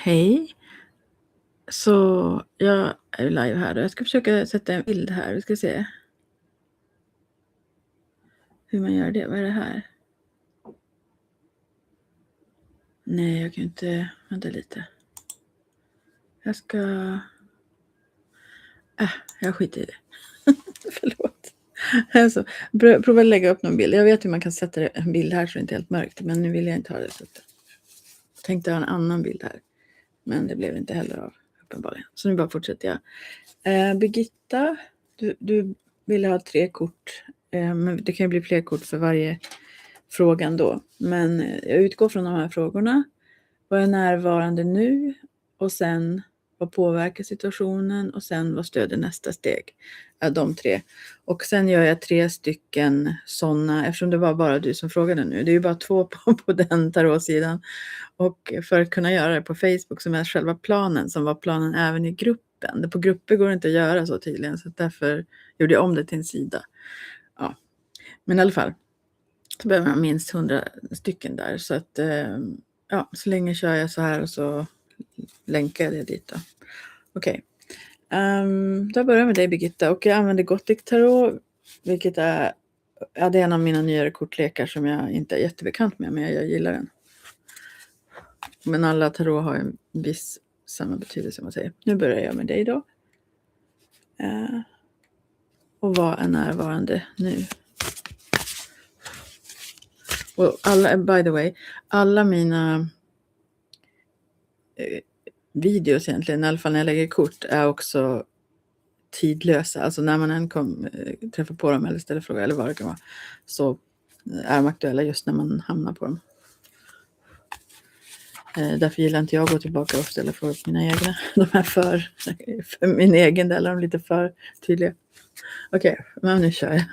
Hej. Så jag är live här då. Jag ska försöka sätta en bild här. Vi ska se hur man gör det. Vad är det här? Nej, jag kan inte. Vänta lite. Jag ska... jag skiter i det. Förlåt. Alltså, prova att lägga upp någon bild. Jag vet hur man kan sätta en bild här så det inte är helt mörkt. Men nu vill jag inte ha det. Så jag tänkte ha en annan bild här. Men det blev inte heller av uppenbarligen. Så nu bara fortsätter jag. Birgitta, du ville ha 3 kort. Men det kan ju bli fler kort för varje frågan då. Men jag utgår från de här frågorna. Vad är närvarande nu? Och sen vad påverkar situationen? Och sen vad stöder nästa steg? De 3. Och sen gör jag 3 stycken sådana. Eftersom det var bara du som frågade nu. Det är ju bara 2 på den tarotsidan. Och för att kunna göra det på Facebook som är själva planen. Som var planen även i gruppen. På grupper går det inte att göra så tydligen. Så därför gjorde jag om det till en sida. Ja. Men i alla fall. Så behöver man minst 100 stycken där. Så att så länge kör jag så här och så länkar jag det dit då. Okej. Då börjar jag med dig Birgitta. Och jag använder Gothic tarot. Vilket är, det är en av mina nyare kortlekar som jag inte är jättebekant med. Men jag gillar den. Men alla tarot har en viss samma betydelse som man säger. Nu börjar jag med dig då. Och vad är närvarande nu? Och alla, by the way, alla mina videos egentligen, i alla fall när jag lägger kort, är också tidlösa. Alltså när man än träffar på dem eller ställer frågor eller vad det kan vara, så är de aktuella just när man hamnar på dem. Därför gillar inte jag att gå tillbaka och ställa frågor på mina egna. De är för min egen del är de lite för tydliga. Okej, men nu kör jag.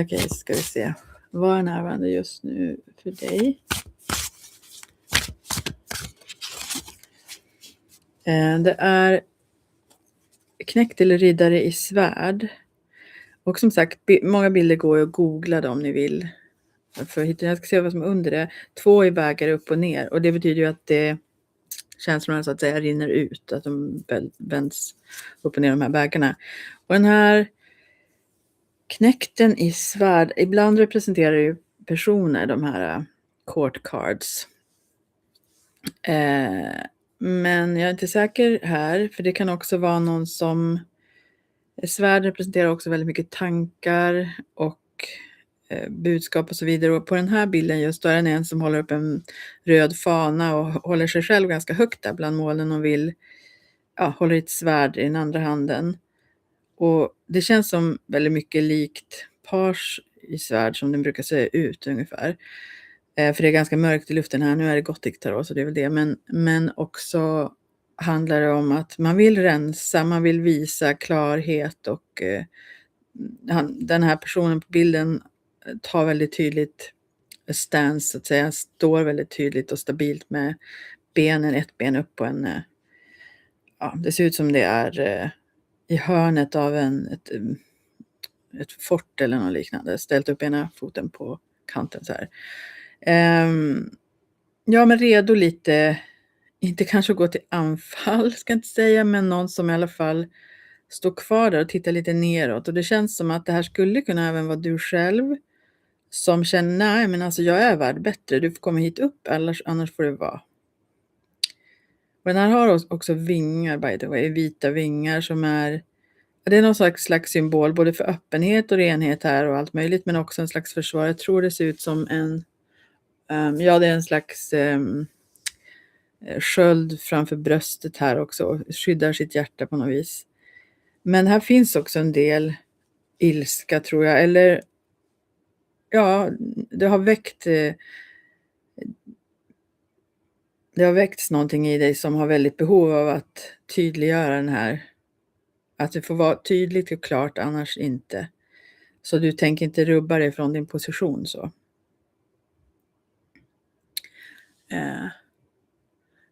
Okej, så ska vi se. Vad är närvarande just nu för dig? Det är knäckt eller riddare i svärd. Och som sagt, många bilder går att googla om ni vill. För jag ska se vad som är under det. 2 är bägare upp och ner. Och det betyder ju att det känslorna så att säga rinner ut. Att de vänds upp och ner de här bägarna. Och den här knäkten i svärd. Ibland representerar ju personer de här court cards. Men jag är inte säker här. För det kan också vara någon som... Svärd representerar också väldigt mycket tankar och budskap och så vidare. Och på den här bilden just då är det en som håller upp en röd fana och håller sig själv ganska högt där bland molnen och håller ett svärd i den andra handen. Och det känns som väldigt mycket likt pars i svärd som den brukar se ut ungefär. För det är ganska mörkt i luften här. Nu är det Gothic tarot så det är väl det. Men också handlar det om att man vill rensa, man vill visa klarhet och den här personen på bilden tar väldigt tydligt stance så att säga, står väldigt tydligt och stabilt med benen, ett ben upp på en, det ser ut som det är i hörnet av ett fort eller något liknande, ställt upp ena foten på kanten så här. Men redo lite, inte kanske gå till anfall ska jag inte säga, men någon som i alla fall står kvar där och tittar lite neråt. Och det känns som att det här skulle kunna även vara du själv som känner, nej men alltså jag är värd bättre, du får komma hit upp, annars får det vara. Och den här har också vingar by the way, vita vingar som det är någon slags symbol både för öppenhet och renhet här och allt möjligt, men också en slags försvar. Jag tror det ser ut som det är en slags sköld framför bröstet här också, skyddar sitt hjärta på något vis. Men här finns också en del ilska tror jag, eller det har väckts någonting i dig som har väldigt behov av att tydliggöra den här, att det får vara tydligt och klart, annars inte. Så du tänker inte rubba dig från din position så.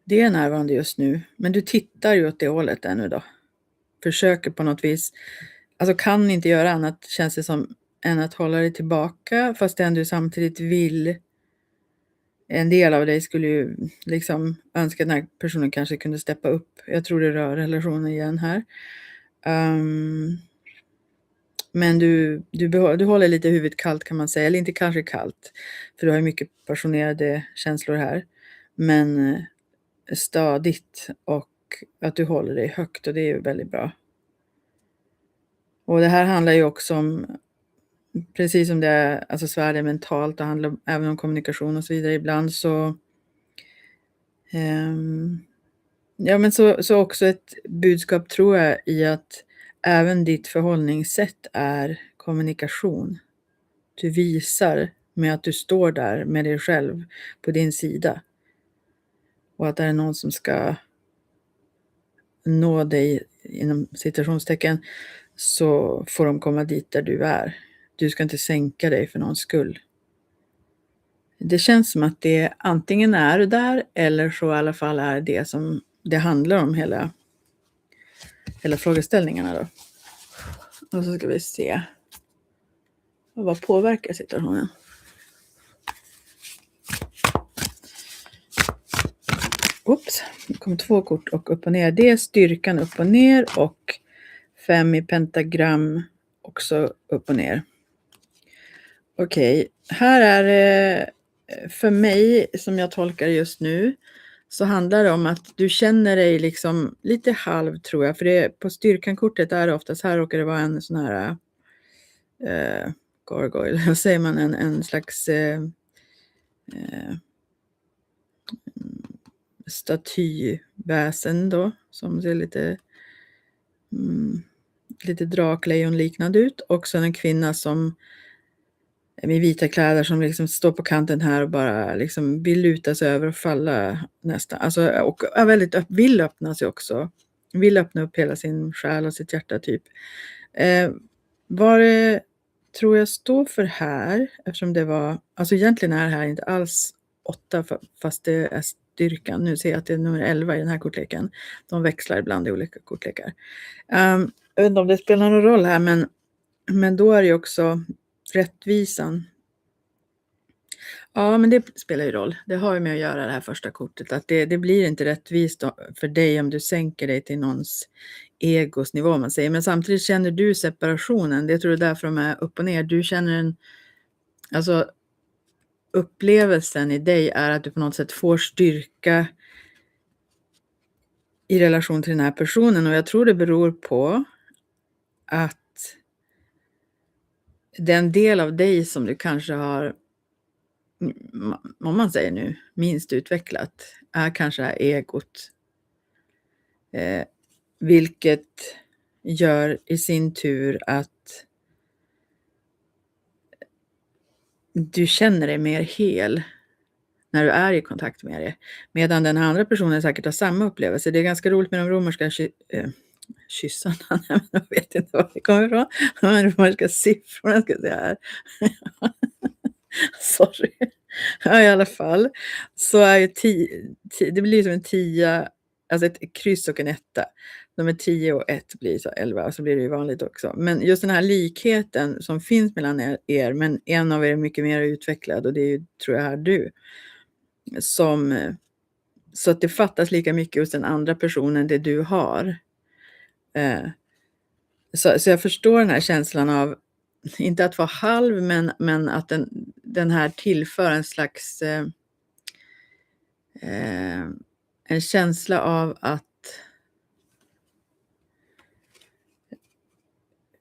Det är närvarande just nu, men du tittar ju åt det hållet ännu då. Försöker på något vis, alltså kan inte göra annat känns det som än att hålla dig tillbaka, fast ändå samtidigt vill en del av dig skulle ju liksom önska att den här personen kanske kunde steppa upp. Jag tror det rör relationen igen här. Men du håller lite huvudet kallt kan man säga, eller inte kanske kallt, för du har ju mycket passionerade känslor här. Men stadigt och att du håller dig högt och det är ju väldigt bra. Och det här handlar ju också om, precis som det är, alltså svärd är mentalt, det handlar även om kommunikation och så vidare. Ibland så, ja men så också ett budskap tror jag i att även ditt förhållningssätt är kommunikation. Du visar med att du står där med dig själv på din sida. Och att det är någon som ska nå dig inom citationstecken så får de komma dit där du är. Du ska inte sänka dig för någons skull. Det känns som att det antingen är där eller så i alla fall är det som det handlar om hela frågeställningarna då. Och så ska vi se. Vad påverkar situationen? Oops, det kommer 2 kort och upp och ner. Det är styrkan upp och ner och 5 i pentagram också upp och ner. Okej, här är det för mig som jag tolkar just nu så handlar det om att du känner dig liksom lite halv tror jag. För det på styrkankortet är det oftast, här råkar det vara en sån här gargoyle, vad säger man, en slags statyväsen då som ser lite draklejonliknande ut. Och sen en kvinna som med vita kläder som liksom står på kanten här och bara liksom vill luta sig över och falla nästan. Alltså, och är väldigt vill öppna sig också. Vill öppna upp hela sin själ och sitt hjärta typ. Vad det tror jag står för här, eftersom det var, alltså egentligen är det här inte alls 8 fast det är styrkan. Nu ser jag att det är nummer 11 i den här kortleken. De växlar ibland i olika kortlekar. Jag vet inte om det spelar någon roll här, men då är det ju också rättvisan. Ja, men det spelar ju roll. Det har ju med att göra det här första kortet. Att det blir inte rättvist för dig om du sänker dig till någons egosnivå man säger. Men samtidigt känner du separationen. Det tror jag är därför de är upp och ner. Du känner alltså upplevelsen i dig är att du på något sätt får styrka i relation till den här personen. Och jag tror det beror på att den del av dig som du kanske har, om man säger nu, minst utvecklat är kanske är egot. Vilket gör i sin tur att du känner dig mer hel när du är i kontakt med det. Medan den andra personen säkert har samma upplevelse. Det är ganska roligt med de romerska kyssarna. Jag vet inte var det kommer ifrån. De romerska siffrorna ska jag säga här. Sorry. Ja, i alla fall. Så är ju det blir som en 10, alltså ett kryss och en 1. Nummer 10 och 1 blir så 11, och så blir det ju vanligt också. Men just den här likheten som finns mellan er, men en av er är mycket mer utvecklad och det är ju, tror jag, här du. Så att det fattas lika mycket hos den andra personen det du har. Så jag förstår den här känslan av, inte att vara halv, men att den här tillför en slags en känsla av att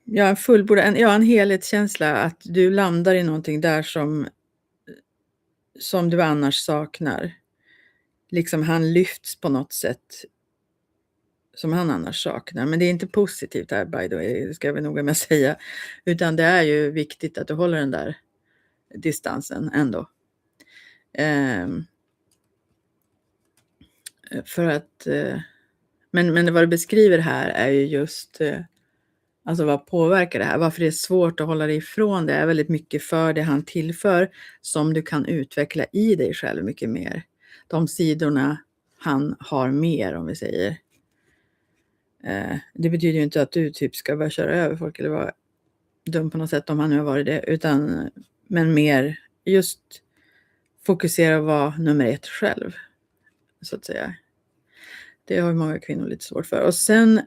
en helhetskänsla, att du landar i någonting där som du annars saknar. Liksom han lyfts på något sätt som han annars saknar. Men det är inte positivt här, by the way, det ska jag väl noga med att säga. Utan det är ju viktigt att du håller den där distansen ändå. För att, men vad du beskriver här är ju just, alltså vad påverkar det här? Varför det är svårt att hålla dig ifrån det är väldigt mycket för det han tillför som du kan utveckla i dig själv mycket mer. De sidorna han har mer, om vi säger. Det betyder ju inte att du typ ska börja köra över folk eller vara dum på något sätt om han nu har varit det. Men mer just fokusera och vara nummer 1 själv, så att säga. Det har ju många kvinnor lite svårt för. Och sen,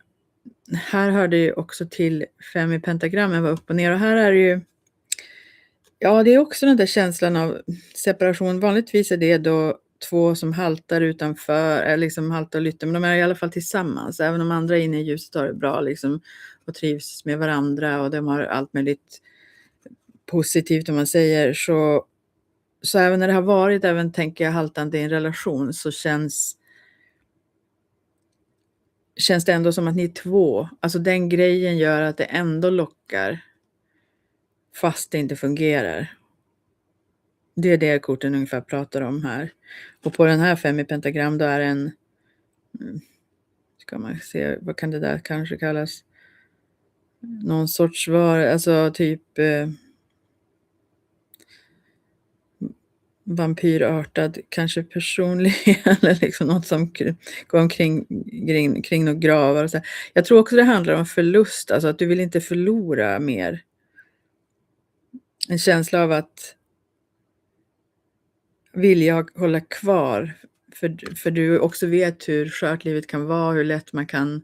här hörde ju också till 5 i pentagrammen var upp och ner. Och här är det ju, ja, det är också den där känslan av separation. Vanligtvis är det då 2 som haltar utanför, eller liksom haltar och lytter, men de är i alla fall tillsammans. Även om andra är inne i ljuset har det bra liksom, och trivs med varandra och de har allt möjligt positivt om man säger. Så även när det har varit, även tänker jag, haltande i en relation, så känns det ändå som att ni är 2. Alltså den grejen gör att det ändå lockar fast det inte fungerar. Det är det korten ungefär pratar om här. Och på den här 5 i pentagram då är en, ska man se, vad kan det där kanske kallas? Någon sorts alltså typ vampyrartad kanske personlighet eller liksom något som går omkring kring några gravar och så. Jag tror också det handlar om förlust, alltså att du vill inte förlora mer. En känsla av att vilja hålla kvar, för du också vet hur skört livet kan vara, hur lätt man kan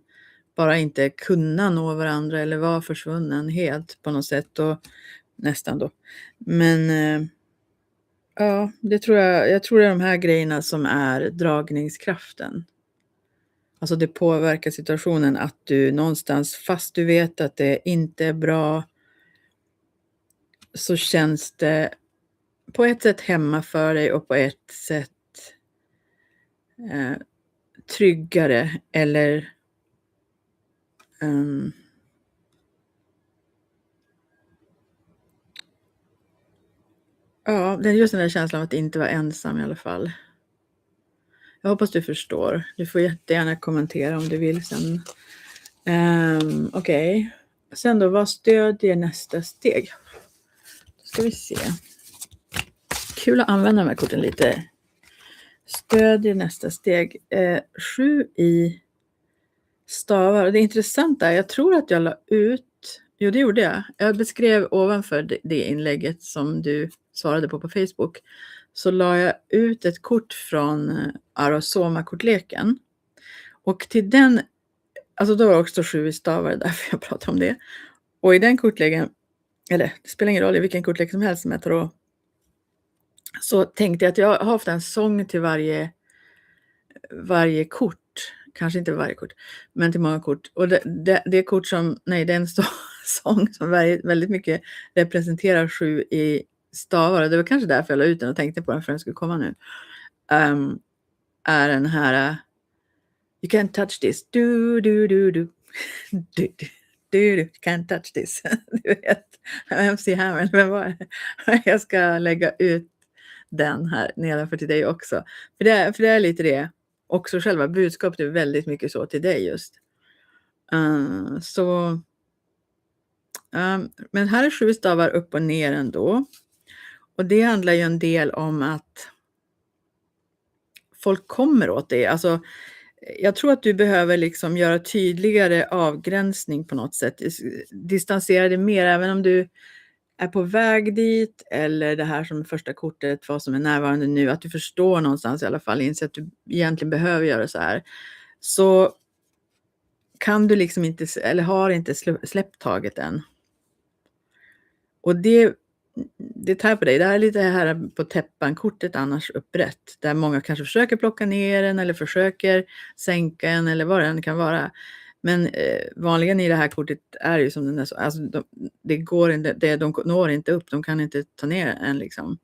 bara inte kunna nå varandra eller vara försvunnen helt på något sätt, och nästan då. Men ja, det tror jag tror det är de här grejerna som är dragningskraften. Alltså det påverkar situationen att du någonstans, fast du vet att det inte är bra, så känns det på ett sätt hemma för dig och på ett sätt tryggare, eller ja, det är just den där känslan av att inte vara ensam i alla fall. Jag hoppas du förstår. Du får jättegärna kommentera om du vill sen. Okej. Sen då, vad stödjer nästa steg? Då ska vi se. Kul att använda de här korten lite. Stödjer nästa steg. 7 i stavar. Det intressanta är, jag tror att jag la ut, jo det gjorde jag. Jag beskrev ovanför det inlägget som du svarade på Facebook. Så la jag ut ett kort från Arosoma-kortleken. Och till den, alltså då var det också 7 i stavar, därför jag pratar om det. Och i den kortleken, eller det spelar ingen roll i vilken kortlek som helst som jag tar, så tänkte jag att jag har haft en sång till varje kort. Kanske inte varje kort, men till många kort. Och det kort som, nej, det är en sång som väldigt mycket representerar 7 i stavar. Det var kanske därför jag la ut den och tänkte på den för den skulle komma nu. Är den här You can't touch this. Du. You can't touch this. Du vet, MC Hammer, vem var det? Jag ska lägga ut den här nedanför till dig också. För det är lite det. Också själva budskapet är väldigt mycket så till dig just. Men här är 7 stavar upp och ner ändå. Och det handlar ju en del om att folk kommer åt det. Alltså, jag tror att du behöver liksom göra tydligare avgränsning på något sätt. Distansera dig mer, även om du är på väg dit, eller det här som första kortet, vad som är närvarande nu, att du förstår någonstans i alla fall, inser att du egentligen behöver göra så här. Så kan du liksom inte, eller har inte släppt taget än. Och det tar på dig. Det här är lite här på täppan-kortet annars upprätt. Där många kanske försöker plocka ner en eller försöker sänka en eller vad det än kan vara. Men vanligen i det här kortet är det ju som den är så. Alltså det går inte, de når inte upp. De kan inte ta ner en liksom.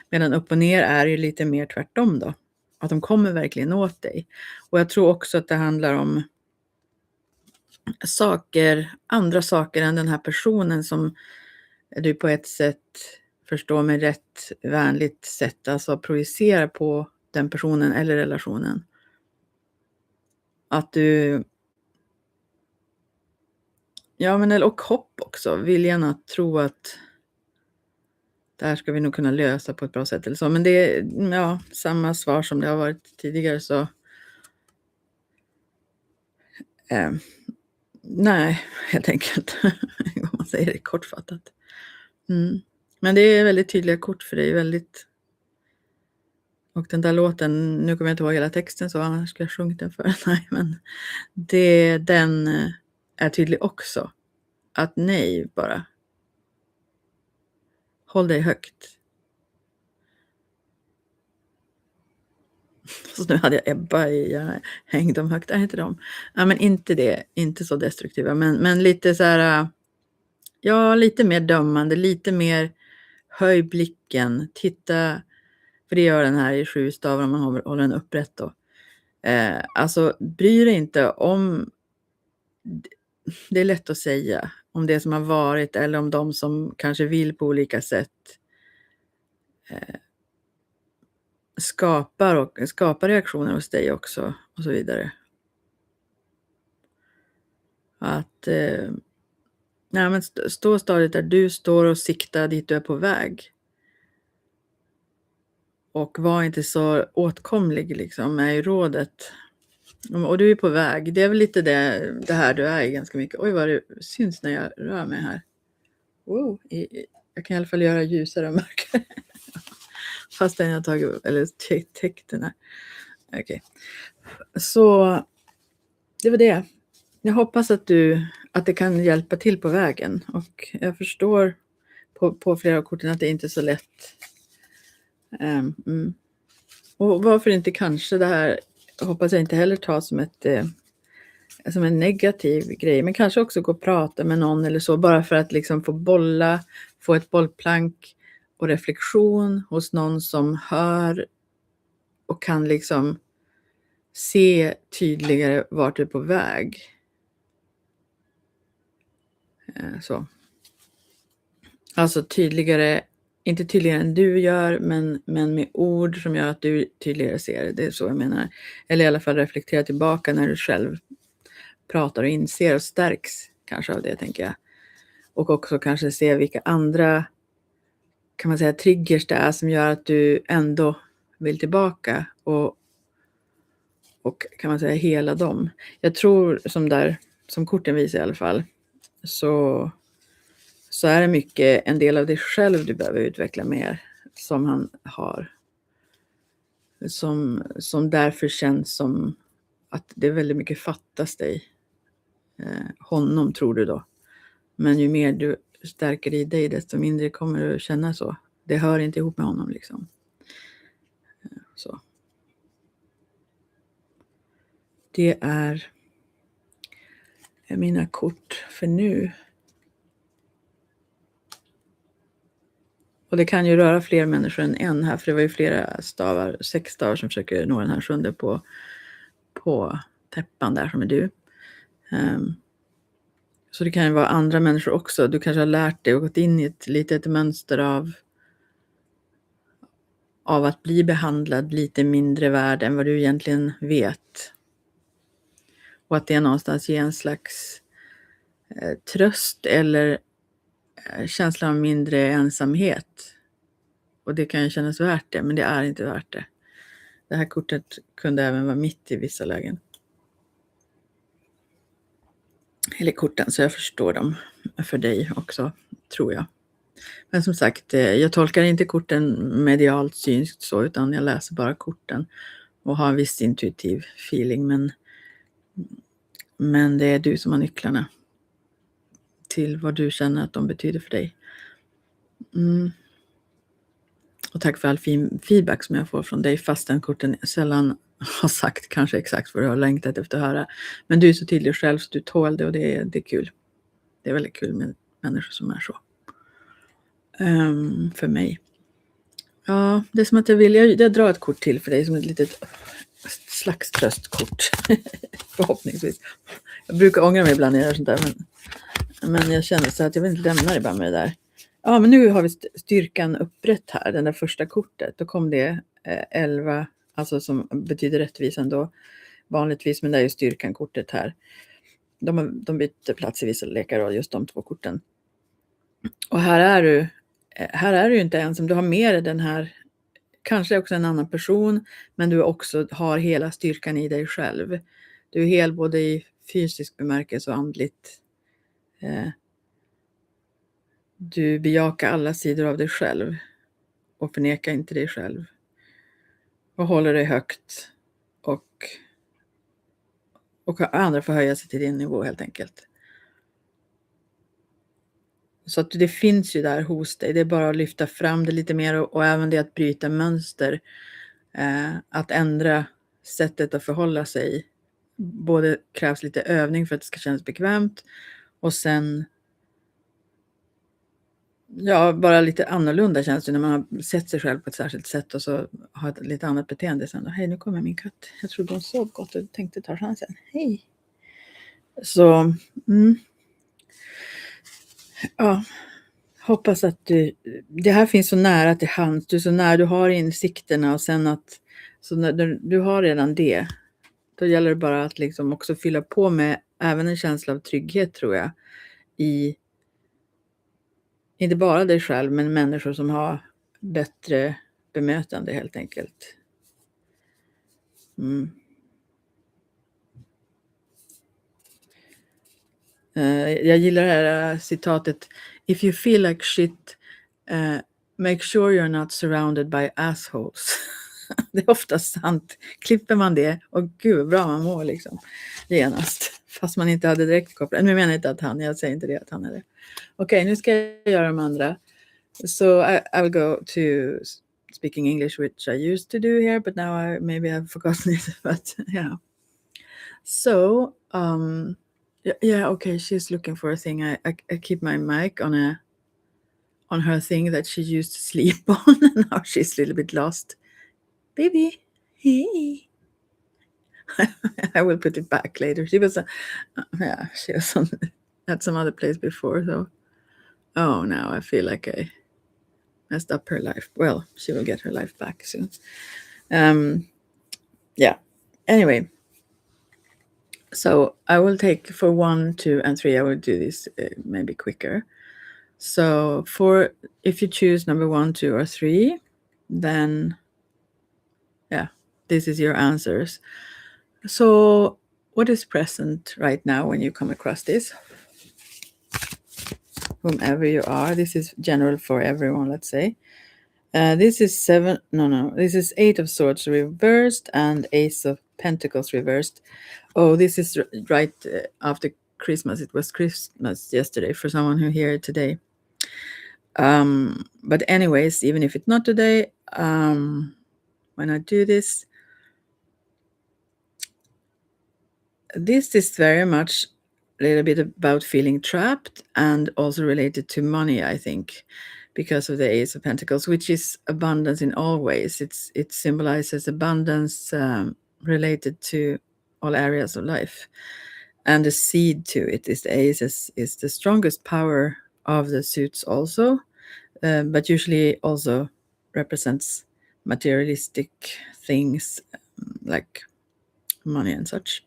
Medan upp och ner är ju lite mer tvärtom då. Att de kommer verkligen åt dig. Och jag tror också att det handlar om andra saker än den här personen som du på ett sätt förstår med rätt vänligt sätt, alltså projicera på den personen eller relationen. Att du, ja men och hopp också, viljan att tro att det här ska vi nog kunna lösa på ett bra sätt eller så. Men det är samma svar som det har varit tidigare, så nej, helt enkelt. Om man säger det kortfattat. Men det är väldigt tydliga kort för dig, väldigt Och den där låten, nu kommer jag inte ihåg hela texten så annars ska jag sjungit den för. Nej, men den är tydlig också. Att nej bara. Håll dig högt. Så nu hade jag Ebba i, jag hängde dem högt, är inte de? Ja, men inte det, inte så destruktiva, men lite så här, ja, lite mer dömande, lite mer höj blicken, titta, för det gör den här i 7 stavar om man håller den upprätt då. Alltså, bry dig inte om, det är lätt att säga, om det som har varit eller om de som kanske vill på olika sätt skapar reaktioner hos dig också och så vidare. Att nej, men stå stadigt där du står och sikta dit du är på väg. Och var inte så åtkomlig liksom, är ju rådet. Och du är på väg. Det är väl lite det här du är i ganska mycket. Oj, vad det syns när jag rör mig här. Wow, jag kan i alla fall göra ljusare och mörkare. Fastän jag har tagit, eller täckt den här. Okej. Så det var det. Jag hoppas att det kan hjälpa till på vägen. Och jag förstår på flera av korten att det inte är så lätt. Och varför inte kanske det här, hoppas jag inte heller ta som en negativ grej, men kanske också gå och prata med någon eller så, bara för att liksom få ett bollplank och reflektion hos någon som hör och kan liksom se tydligare vart du är på väg. Så. Alltså tydligare, inte tydligare än du gör, men med ord som gör att du tydligare ser det. Det är så jag menar. Eller i alla fall reflektera tillbaka när du själv pratar och inser och stärks kanske av det, tänker jag. Och också kanske se vilka andra, kan man säga, triggers det är som gör att du ändå vill tillbaka och kan man säga hela dem. Jag tror som korten visar i alla fall, så är det mycket en del av dig själv du behöver utveckla mer, som han har. Som därför känns som att det är väldigt mycket fattas dig. Honom tror du då. Men ju mer du stärker i dig, desto mindre kommer du känna så. Det hör inte ihop med honom liksom. Så. Det är mina kort för nu. Och det kan ju röra fler människor än en här, för det var ju flera 6 stavar som försöker nå den här 7:e på täppan där som är du. Så det kan ju vara andra människor också. Du kanske har lärt dig och gått in i ett litet mönster av att bli behandlad lite mindre värd än vad du egentligen vet. Och att det någonstans ger en slags tröst eller känsla av mindre ensamhet. Och det kan ju kännas värt det, men det är inte värt det. Det här kortet kunde även vara mitt i vissa lägen. Eller korten, så jag förstår dem för dig också, tror jag. Men som sagt, jag tolkar inte korten medialt synskt så, utan jag läser bara korten och har en viss intuitiv feeling. Men det är du som har nycklarna till vad du känner att de betyder för dig. Och tack för all fin feedback som jag får från dig, fastän korten sällan har sagt kanske exakt vad du har längtat efter att höra. Men du är så tydlig själv så du tål det, och det är kul. Det är väldigt kul med människor som är så. För mig. Ja, det är som att jag drar ett kort till för dig som ett litet slags tröstkort. Förhoppningsvis. Jag brukar ångra mig ibland när jag gör sånt där, men jag känner så att jag vill inte lämna det bara med det där. Ja, men nu har vi styrkan upprätt här, den där första kortet. Då kom det 11, alltså som betyder rättvisan då vanligtvis, men det är ju styrkan kortet här. De byter plats i vissa lekar och just de 2 korten. Och här är du inte ensam, du har med den här, kanske också en annan person, men du också har hela styrkan i dig själv. Du är hel både i fysisk bemärkelse och andligt. Du bejakar alla sidor av dig själv och förnekar inte dig själv. och håller dig högt och andra får höja sig till din nivå helt enkelt. Så att det finns ju där hos dig. Det är bara att lyfta fram det lite mer och även det att bryta mönster. Att ändra sättet att förhålla sig. Både krävs lite övning för att det ska kännas bekvämt och sen bara lite annorlunda känns det när man har sett sig själv på ett särskilt sätt och så har ett lite annat beteende sen. Hej, nu kommer min katt. Jag trodde hon sov gott och tänkte ta chansen. Hej! Så, ja. Hoppas att det här finns så nära till hands. Du är så nära, du har insikterna och sen så när du har redan det. Då gäller det bara att liksom också fylla på med även en känsla av trygghet tror jag. Inte bara dig själv men människor som har bättre bemötande helt enkelt. Jag gillar det här citatet. If you feel like shit, make sure you're not surrounded by assholes. Det är ofta sant. Klipper man det och gud bra man mår liksom genast. Fast man inte hade direkt kopplat. Nu menar jag inte att jag säger inte det att han är det. Okej, nu ska jag göra de andra. So I will go to speaking English, which I used to do here, but now maybe I've forgotten it. But yeah. So, okay, she's looking for a thing. I keep my mic on her thing that she used to sleep on, and now she's a little bit lost. Baby, hey. I will put it back later. She was at some other place before, so now I feel like I messed up her life. Well, she will get her life back soon. Anyway, so I will take for 1, 2, and 3. I will do this maybe quicker. So if you choose number 1, 2, or 3, then this is your answers. So what is present right now when you come across this? Whomever you are, this is general for everyone, let's say. This is this is 8 of Swords reversed and Ace of Pentacles reversed. Oh, this is right after Christmas. It was Christmas yesterday for someone who hear it today. But anyways, even if it's not today, when I do this is very much a little bit about feeling trapped and also related to money, I think, because of the Ace of Pentacles, which is abundance in all ways. It symbolizes abundance related to all areas of life. And the seed to it is the Ace is the strongest power of the suits also, but usually also represents materialistic things like money and such.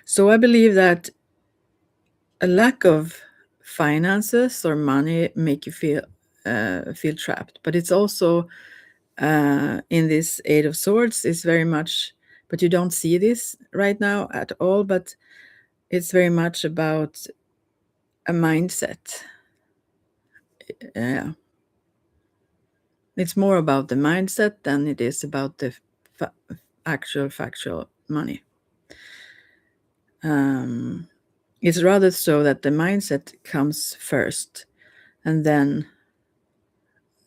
So I believe that a lack of finances or money make you feel trapped. But it's also in this 8 of Swords is very much, but you don't see this right now at all, but it's very much about a mindset. Yeah. It's more about the mindset than it is about the actual factual money. It's rather so that the mindset comes first and then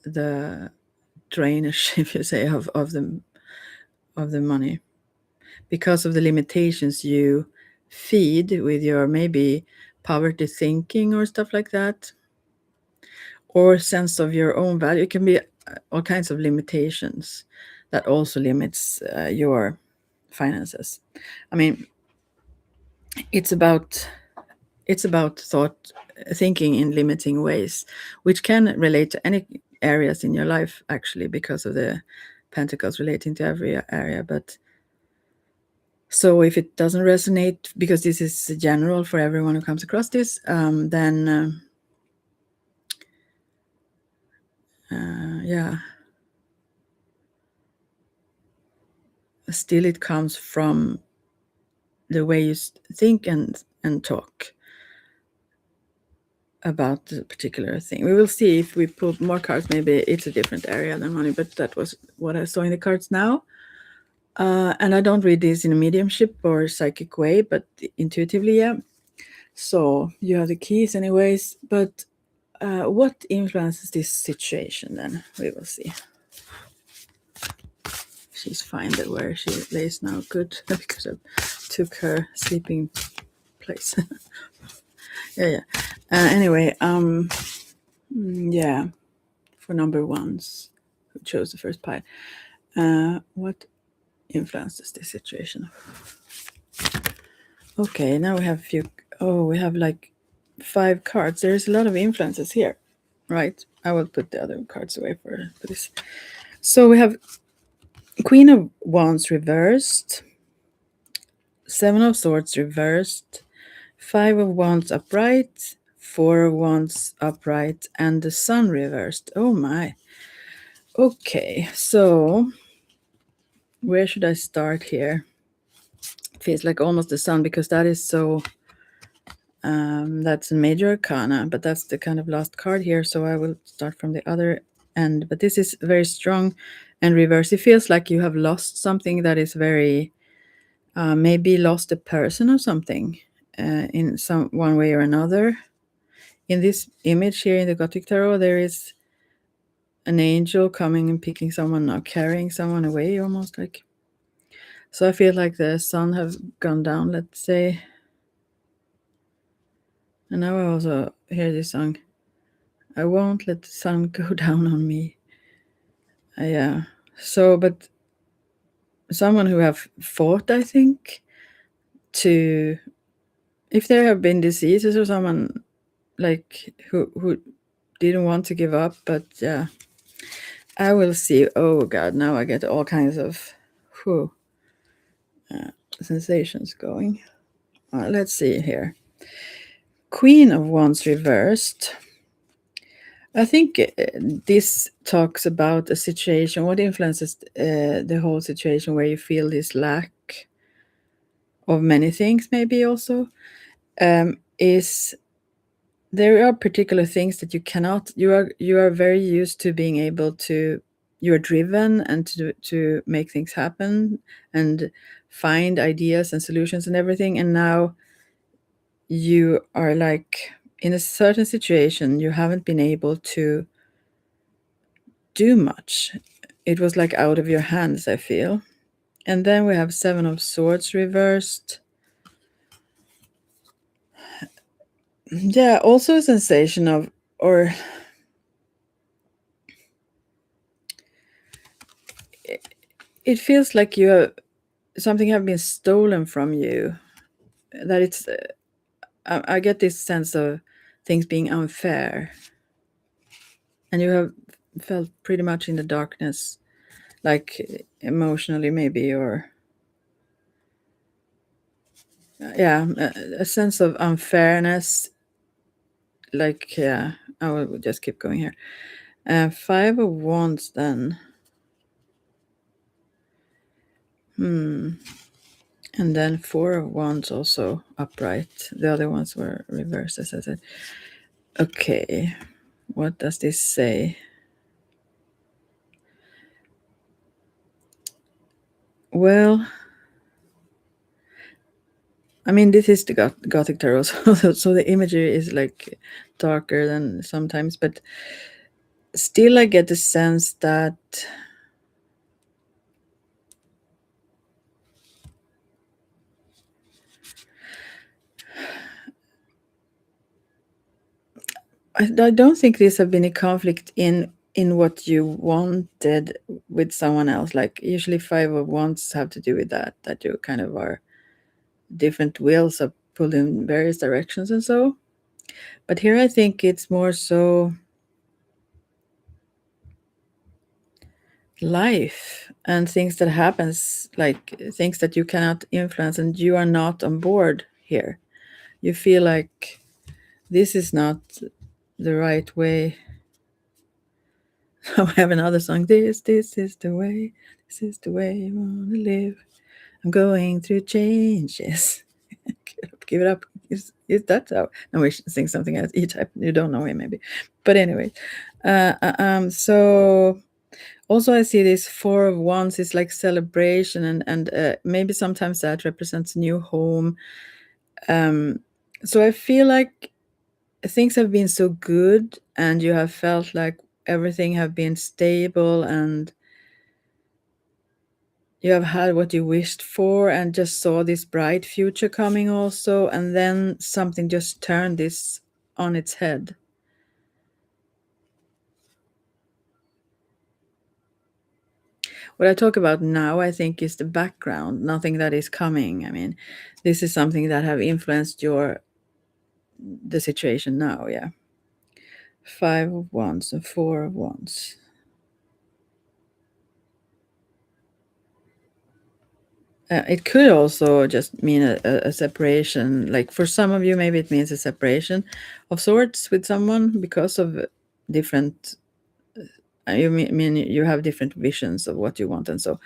the drainage, if you say, of the money, because of the limitations you feed with your maybe poverty thinking or stuff like that, or sense of your own value. It can be all kinds of limitations that also limits your finances. I mean, it's about thinking in limiting ways, which can relate to any areas in your life, actually, because of the pentacles relating to every area. But so if it doesn't resonate, because this is general for everyone who comes across this, then still it comes from the way you think and talk about the particular thing. We will see if we pull more cards. Maybe it's a different area than money, but that was what I saw in the cards now. And I don't read this in a mediumship or psychic way, but intuitively, yeah. So you have the keys anyways, but what influences this situation then? We will see. She's fine there where she lays now, good, because I took her sleeping place. Yeah. Anyway, yeah, for number ones who chose the first pile. What influences this situation? Okay, now we have a few. Oh, we have like 5 cards. There's a lot of influences here, right? I will put the other cards away for this. So we have Queen of Wands reversed, 7 of Swords reversed, 5 of Wands upright, 4 of Wands upright, and the Sun reversed. Oh my. Okay, so where should I start here? Feels like almost the Sun, because that is so. That's a major arcana, but that's the kind of last card here. So I will start from the other end. But this is very strong and reverse. It feels like you have lost something that is very, maybe lost a person or something in some one way or another. In this image here in the Gothic Tarot, there is an angel coming and picking someone up, carrying someone away, almost like. So I feel like the sun have gone down, let's say. And now I also hear this song. I won't let the sun go down on me. Yeah. So, but someone who have fought, I think, to, if there have been diseases or someone like who didn't want to give up, but yeah, I will see. Oh God, now I get all kinds of whew, sensations going. Let's see here. Queen of Wands reversed. I think this talks about a situation, what influences the whole situation where you feel this lack of many things, maybe also, is there are particular things that you are very used to being able to, you're driven and to make things happen and find ideas and solutions and everything. And now you are like in a certain situation, you haven't been able to do much. It was like out of your hands, I feel. And then we have 7 of Swords reversed. Yeah, also a sensation of, or it feels like you have, something have been stolen from you. That it's, I get this sense of things being unfair. And you have felt pretty much in the darkness, like emotionally maybe, or yeah, a sense of unfairness. Like, yeah, I will just keep going here. 5 of Wands then. And then 4 of Wands also upright. The other ones were reversed, as I said. Okay, what does this say? Well, I mean, this is the Gothic Tarot, so the imagery is like darker than sometimes, but still I get the sense that I don't think this have been a conflict in what you wanted with someone else. Like usually 5 of Wands have to do with that you kind of are different wills are pulled in various directions and so. But here I think it's more so life and things that happens, like things that you cannot influence and you are not on board here. You feel like this is not the right way. I have another song. This is the way. This is the way you want to live. I'm going through changes. Give it up. Is that how? No, we should sing something else. E-type. You don't know it, maybe. But anyway, so Also, I see this Four of Wands is like celebration, and maybe sometimes that represents new home. Um, so I feel like things have been so good, and you have felt like everything have been stable, and you have had what you wished for, and just saw this bright future coming also, and then something just turned this on its head. What I talk about now, I think, is the background, nothing that is coming. I mean, this is something that have influenced the situation now. Yeah, Five of Wands and Four of Wands. It could also just mean a separation. Like for some of you, maybe it means a separation of sorts with someone because of different. Mean you have different visions of what you want, and so,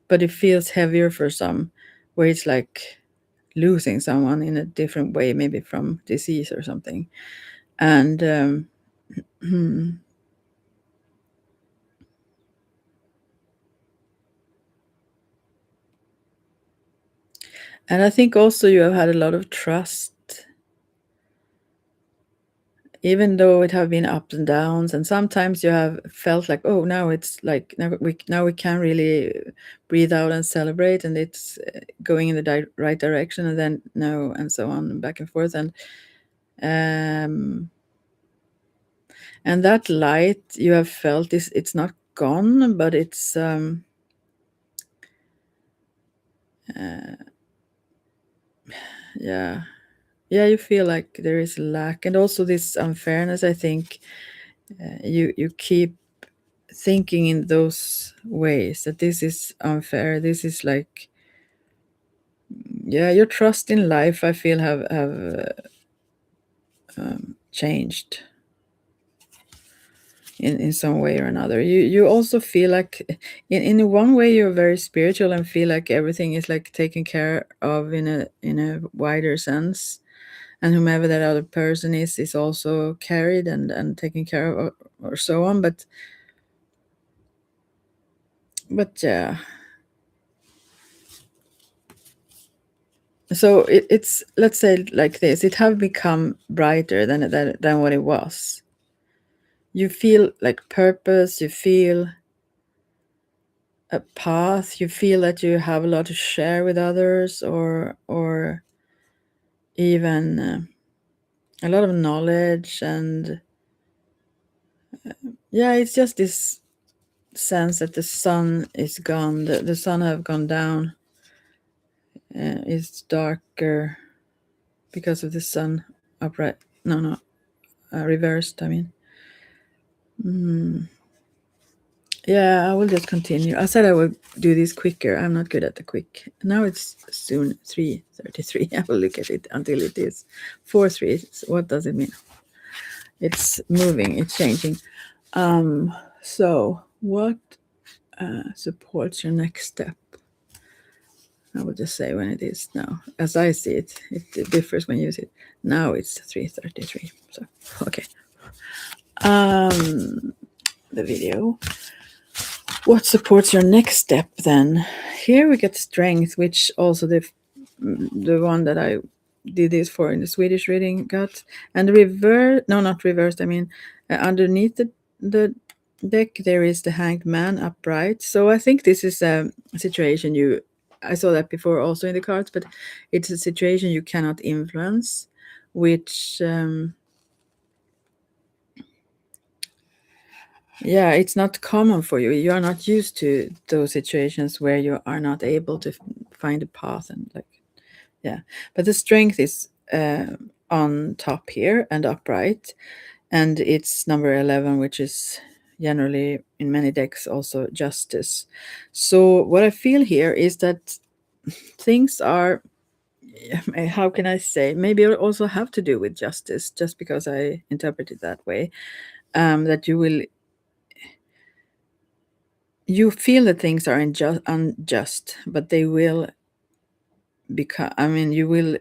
but it feels heavier for some, where it's like losing someone in a different way, maybe from disease or something. And and I think also you have had a lot of trust, even though it have been ups and downs, and sometimes you have felt like, oh, now it's like now we can really breathe out and celebrate, and it's going in the right direction, and then no, and so on, and back and forth, um and that light you have felt is, it's not gone, but it's uh, yeah, yeah, you feel like there is lack, and also this unfairness. I think you keep thinking in those ways, that this is unfair, this is like, yeah, your trust in life, I feel, have changed in some way or another. You also feel like, in one way, you're very spiritual and feel like everything is like taken care of in a wider sense, and whomever that other person is also carried and taken care of, or so on. But yeah, so it's, let's say like this, it have become brighter than what it was. You feel like purpose, you feel a path, you feel that you have a lot to share with others, or even a lot of knowledge, and yeah, it's just this sense that the sun is gone, the sun have gone down, it's darker because of the sun upright, no, reversed, I mean. Yeah, I will just continue. I said I would do this quicker. I'm not good at the quick. Now it's soon 3:33. I will look at it until it is 4:3. So what does it mean? It's moving, it's changing. So what supports your next step? I will just say when it is now. As I see it, it differs when you see it. Now it's 3:33. So okay. The video. What supports your next step then? Here we get strength, which also the one that I did this for in the Swedish reading got, and reverse, no, not reversed, I mean, underneath the deck there is the Hanged Man upright. So I think this is a situation I saw that before also in the cards, but it's a situation you cannot influence, which yeah, it's not common for you. You are not used to those situations where you are not able to find a path, and like, yeah. But the strength is on top here and upright, and it's number 11, which is generally in many decks also justice. So what I feel here is that things are, how can I say, maybe it also have to do with justice, just because I interpret it that way. That you feel that things are unjust, but they will become, I mean, you will,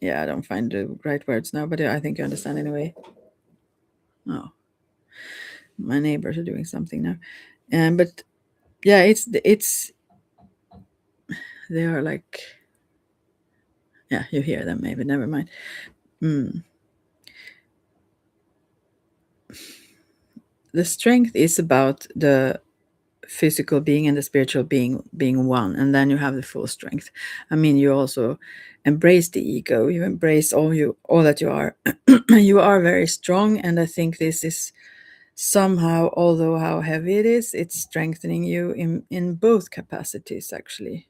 yeah, I don't find the right words now, but I think you understand anyway. Oh. My neighbors are doing something now. But yeah, it's they are like, yeah, you hear them maybe, never mind. The strength is about the physical being and the spiritual being one, and then you have the full strength. I mean, you also embrace the ego, you embrace all that you are. You are very strong, and I think this is somehow, although how heavy it is, it's strengthening you in both capacities actually.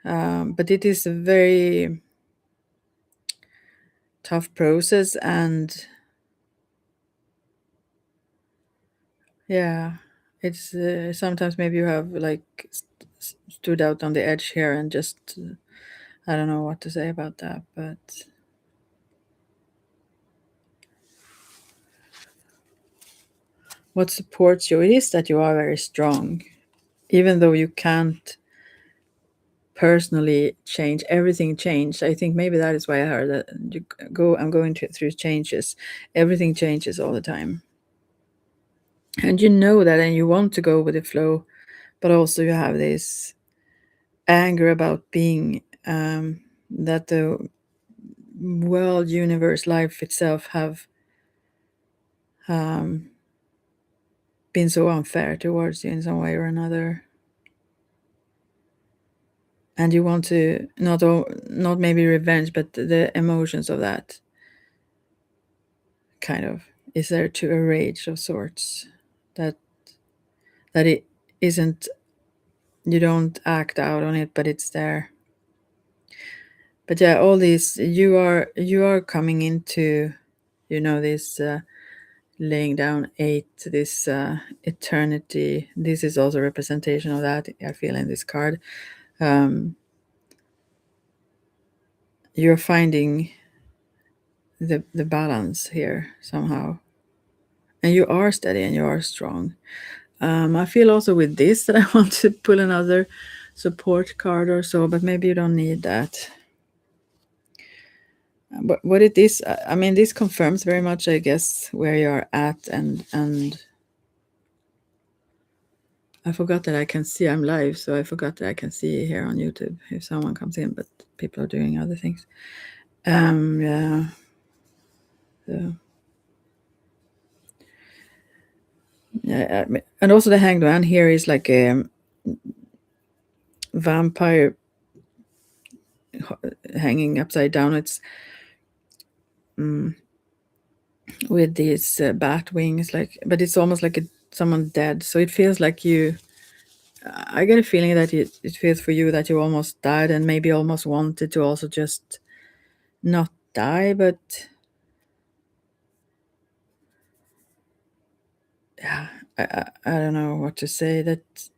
But it is a very tough process, and yeah, it's sometimes maybe you have like stood out on the edge here and just I don't know what to say about that, but what supports you is that you are very strong, even though you can't personally change everything. Change, I think maybe that is why I heard that I'm going through changes. Everything changes all the time, and you know that, and you want to go with the flow, but also you have this anger about being that the world, universe, life itself have um, been so unfair towards you in some way or another, and you want to not maybe revenge, but the emotions of that kind of is there to a rage of sorts, that it isn't, you don't act out on it, but it's there. But yeah, all these, you are coming into, this laying down 8, this eternity. This is also a representation of that, I feel, in this card. You're finding the balance here somehow, and you are steady and you are strong. I feel also with this that I want to pull another support card or so, but maybe you don't need that. But what it is, I mean, this confirms very much, I guess, where you're at, and I forgot that I can see. I'm live, so I forgot that I can see here on YouTube if someone comes in, but people are doing other things. Yeah. So, yeah, and also the Hanged Man here is like a vampire hanging upside down. It's with these bat wings, like, but it's almost like someone dead. So it feels like I get a feeling that it feels for you that you almost died and maybe almost wanted to also just not die, but yeah, I don't know what to say. That,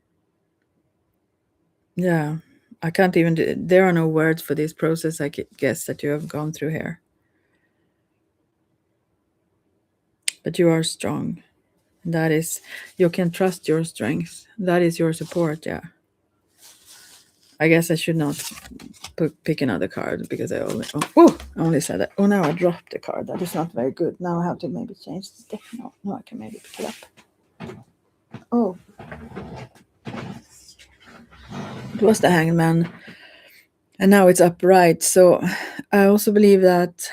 yeah, I can't even there are no words for this process, I guess, that you have gone through here. But you are strong. That is, you can trust your strength. That is your support, yeah. I guess I should not pick another card because I only said that. Oh, now I dropped the card. That is not very good. Now I have to maybe change the deck. No, I can maybe pick it up. Oh, it was the Hanged Man, and now it's upright. So I also believe that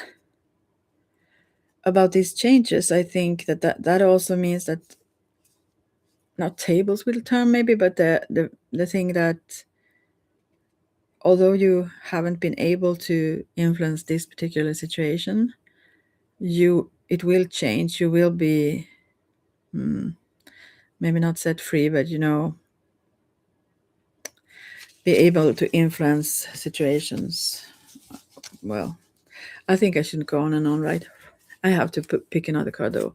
about these changes, I think that also means that not tables will turn maybe, but the thing that although you haven't been able to influence this particular situation, it will change. You will be maybe not set free, but be able to influence situations. Well, I think I shouldn't go on and on, right? I have to pick another card though.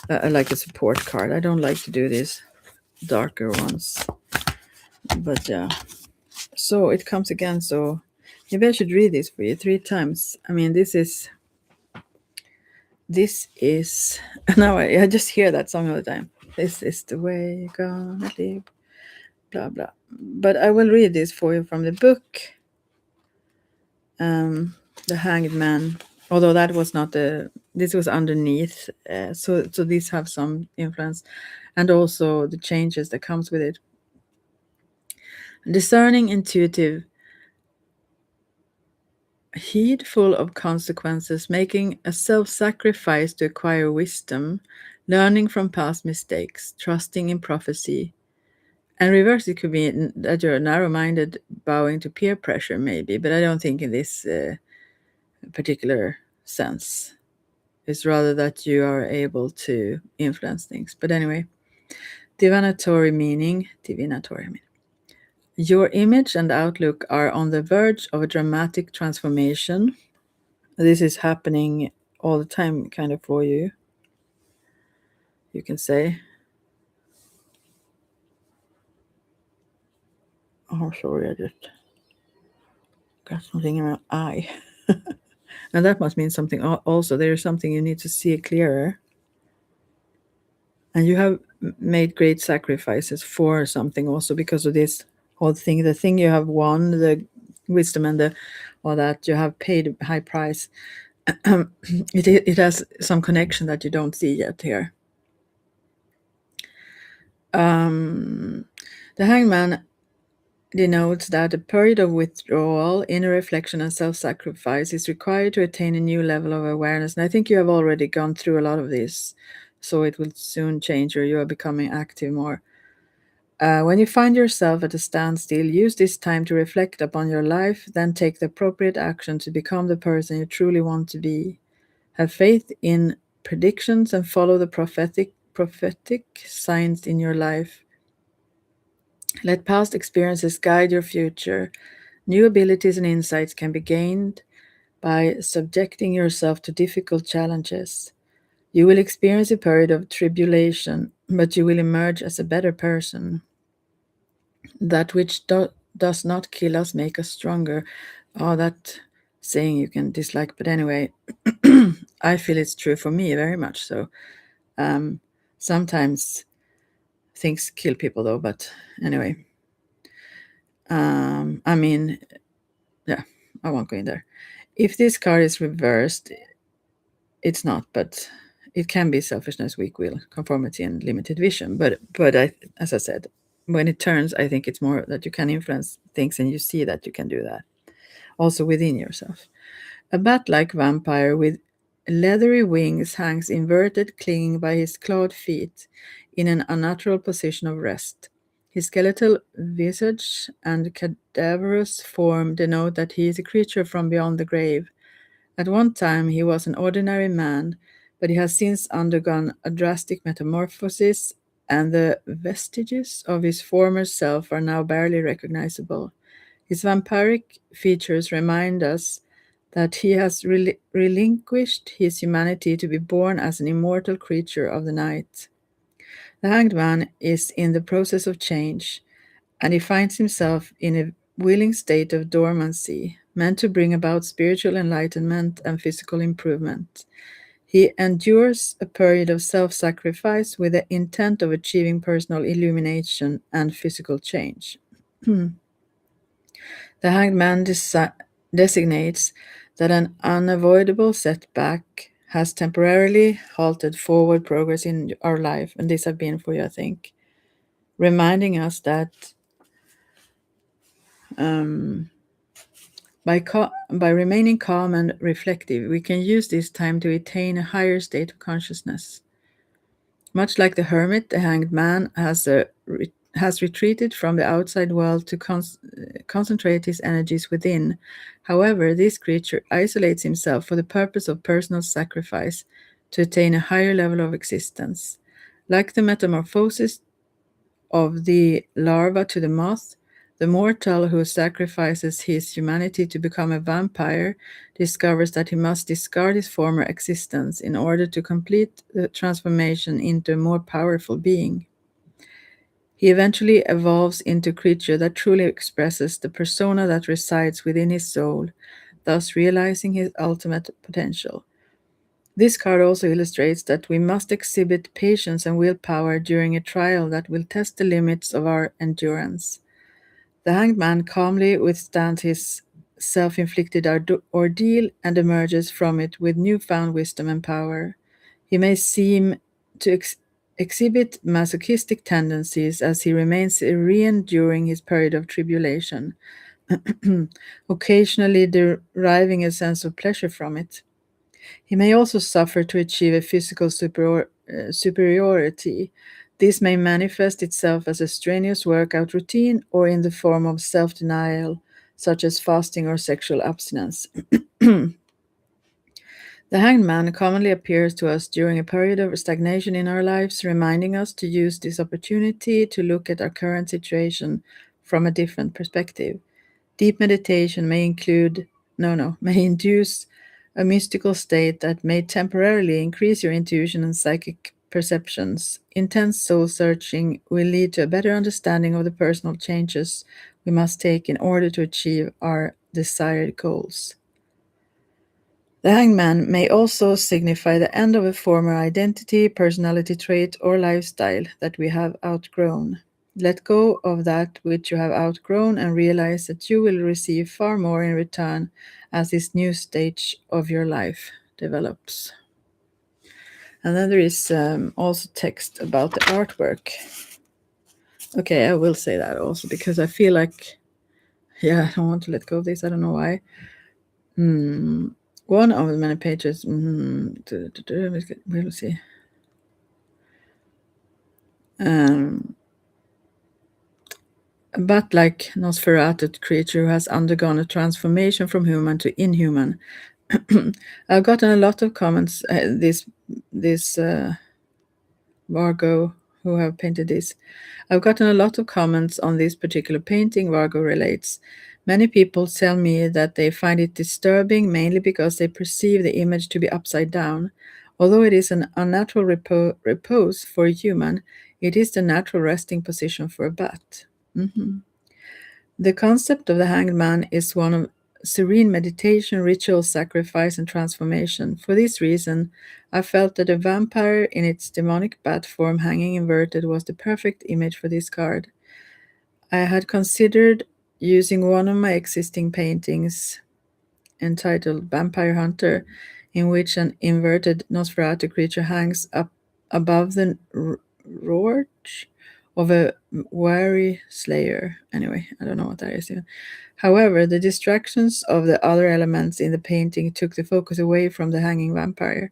I like a support card. I don't like to do these darker ones, but yeah. So it comes again. So maybe I should read this for you 3 times. I mean, this is now I just hear that song all the time. This is the way you're gonna live, blah blah. But I will read this for you from the book, The Hanged Man although that was not this was underneath, so these have some influence, and also the changes that comes with it. Discerning, intuitive, heedful of consequences, making a self-sacrifice to acquire wisdom, learning from past mistakes, trusting in prophecy. And reverse, it could be that you're narrow-minded, bowing to peer pressure, maybe, but I don't think in this particular sense. It's rather that you are able to influence things. But anyway, divinatory meaning. Your image and outlook are on the verge of a dramatic transformation. This is happening all the time, kind of, for you. You can say. Oh, sorry, I just got something in my eye. And that must mean something also. There is something you need to see clearer. And you have made great sacrifices for something also because of this whole thing. The thing you have won, the wisdom and all that, you have paid a high price. It has some connection that you don't see yet here. The hangman denotes that a period of withdrawal, inner reflection, and self-sacrifice is required to attain a new level of awareness. And I think you have already gone through a lot of this, so it will soon change, or you are becoming active more. When you find yourself at a standstill, use this time to reflect upon your life, then take the appropriate action to become the person you truly want to be. Have faith in predictions and follow the prophetic signs in your life. Let past experiences guide your future. New abilities and insights can be gained by subjecting yourself to difficult challenges. You will experience a period of tribulation, but you will emerge as a better person. That which does not kill us make us stronger. Oh, that saying you can dislike, but anyway, I feel it's true for me very much so. Sometimes things kill people though, but anyway. I mean, yeah, I won't go in there. If this card is reversed, it's not, but it can be selfishness, weak will, conformity, and limited vision. But as I said, when it turns, I think it's more that you can influence things and you see that you can do that also within yourself. A bat-like vampire with leathery wings hangs inverted, clinging by his clawed feet in an unnatural position of rest. His skeletal visage and cadaverous form denote that he is a creature from beyond the grave. At one time he was an ordinary man, but he has since undergone a drastic metamorphosis, and the vestiges of his former self are now barely recognizable. His vampiric features remind us that he has relinquished his humanity to be born as an immortal creature of the night. The hanged man is in the process of change, and he finds himself in a willing state of dormancy, meant to bring about spiritual enlightenment and physical improvement. He endures a period of self-sacrifice with the intent of achieving personal illumination and physical change. The hanged man designates that an unavoidable setback has temporarily halted forward progress in our life, and this has been for you, I think, reminding us that by remaining calm and reflective, we can use this time to attain a higher state of consciousness. Much like the hermit, the hanged man has retreated from the outside world to concentrate his energies within. However, this creature isolates himself for the purpose of personal sacrifice to attain a higher level of existence. Like the metamorphosis of the larva to the moth, the mortal who sacrifices his humanity to become a vampire discovers that he must discard his former existence in order to complete the transformation into a more powerful being. He eventually evolves into a creature that truly expresses the persona that resides within his soul, thus realizing his ultimate potential. This card also illustrates that we must exhibit patience and willpower during a trial that will test the limits of our endurance. The hanged man calmly withstands his self-inflicted ordeal and emerges from it with newfound wisdom and power. He may seem to exhibit masochistic tendencies as he remains serene during his period of tribulation, occasionally deriving a sense of pleasure from it. He may also suffer to achieve a physical superiority. This may manifest itself as a strenuous workout routine or in the form of self denial, such as fasting or sexual abstinence. The hanged man commonly appears to us during a period of stagnation in our lives, reminding us to use this opportunity to look at our current situation from a different perspective. Deep meditation may induce a mystical state that may temporarily increase your intuition and psychic perceptions. Intense soul searching will lead to a better understanding of the personal changes we must take in order to achieve our desired goals. The hangman may also signify the end of a former identity, personality trait, or lifestyle that we have outgrown. Let go of that which you have outgrown and realize that you will receive far more in return as this new stage of your life develops. And then there is also text about the artwork. Okay, I will say that also because I feel like, I don't want to let go of this. I don't know why. One of the many pages. We'll see. But like Nosferatu creature who has undergone a transformation from human to inhuman. I've gotten a lot of comments. This Vargo who have painted this. I've gotten a lot of comments on this particular painting, Vargo relates. Many people tell me that they find it disturbing mainly because they perceive the image to be upside down. Although it is an unnatural repose for a human, it is the natural resting position for a bat. The concept of the hanged man is one of serene meditation, ritual, sacrifice, and transformation. For this reason, I felt that a vampire in its demonic bat form hanging inverted was the perfect image for this card. I had considered using one of my existing paintings entitled Vampire Hunter, in which an inverted Nosferatu creature hangs up above the roarge of a wary slayer. Anyway, I don't know what that is even. However, the distractions of the other elements in the painting took the focus away from the hanging vampire.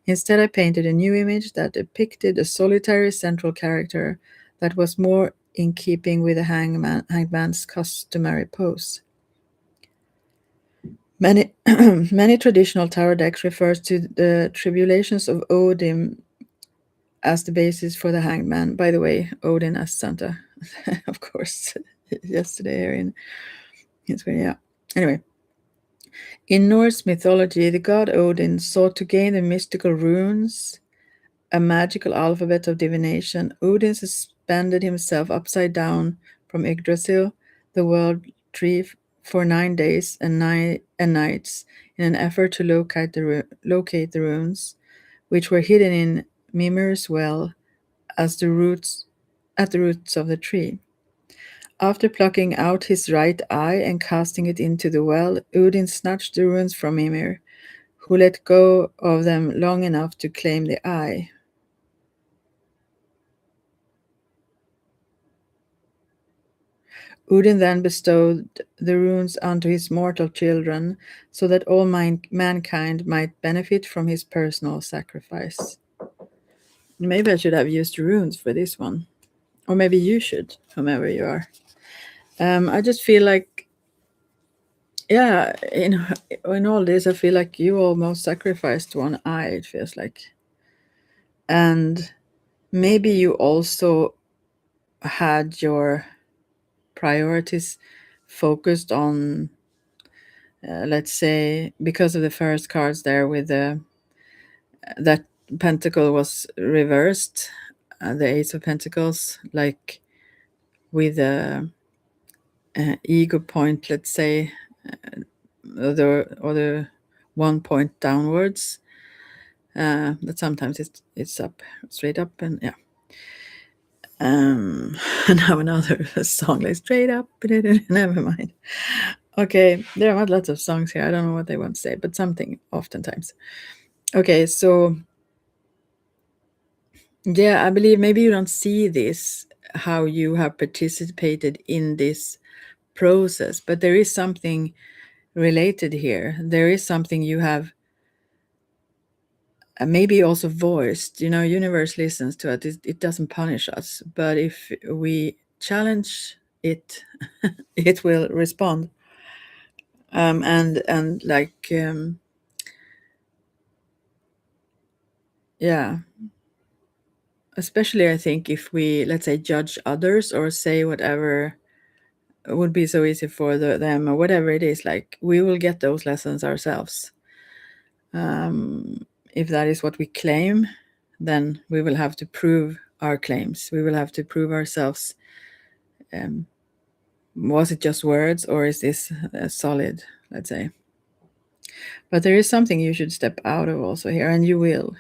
Instead, I painted a new image that depicted a solitary central character that was more in keeping with the hangman's customary pose. Many traditional tarot decks refers to the tribulations of Odin as the basis for the hanged man. By the way, Odin as Santa, of course, yesterday here in Sweden. Yeah. Anyway, in Norse mythology, the god Odin sought to gain the mystical runes, a magical alphabet of divination. Odin suspended himself upside down from Yggdrasil, the world tree, for 9 days and nights in an effort to locate the runes, which were hidden in Mimir's well at the roots of the tree. After plucking out his right eye and casting it into the well, Odin snatched the runes from Mimir, who let go of them long enough to claim the eye. Odin then bestowed the runes unto his mortal children, so that all mankind might benefit from his personal sacrifice. Maybe I should have used runes for this one. Or maybe you should, whomever you are. I just feel like, in all this, I feel like you almost sacrificed one eye, it feels like. And maybe you also had your priorities focused on, let's say, because of the first cards there with that pentacle was reversed, the Ace of Pentacles, like with the ego point, let's say, or the 1 point downwards. But sometimes it's up, straight up, and yeah. And now another song like straight up. Never mind. Okay, there are lots of songs here. I don't know what they want to say, but something oftentimes. Okay, so yeah, I believe maybe you don't see this, how you have participated in this process, but there is something related here. There is something you have maybe also voiced. Universe listens to it. It doesn't punish us, but if we challenge it, it will respond. And like yeah, especially I think if we, let's say, judge others or say whatever would be so easy for them or whatever it is, like we will get those lessons ourselves. If that is what we claim, then we will have to prove our claims. We will have to prove ourselves. Was it just words, or is this solid, let's say? But there is something you should step out of also here, and you will.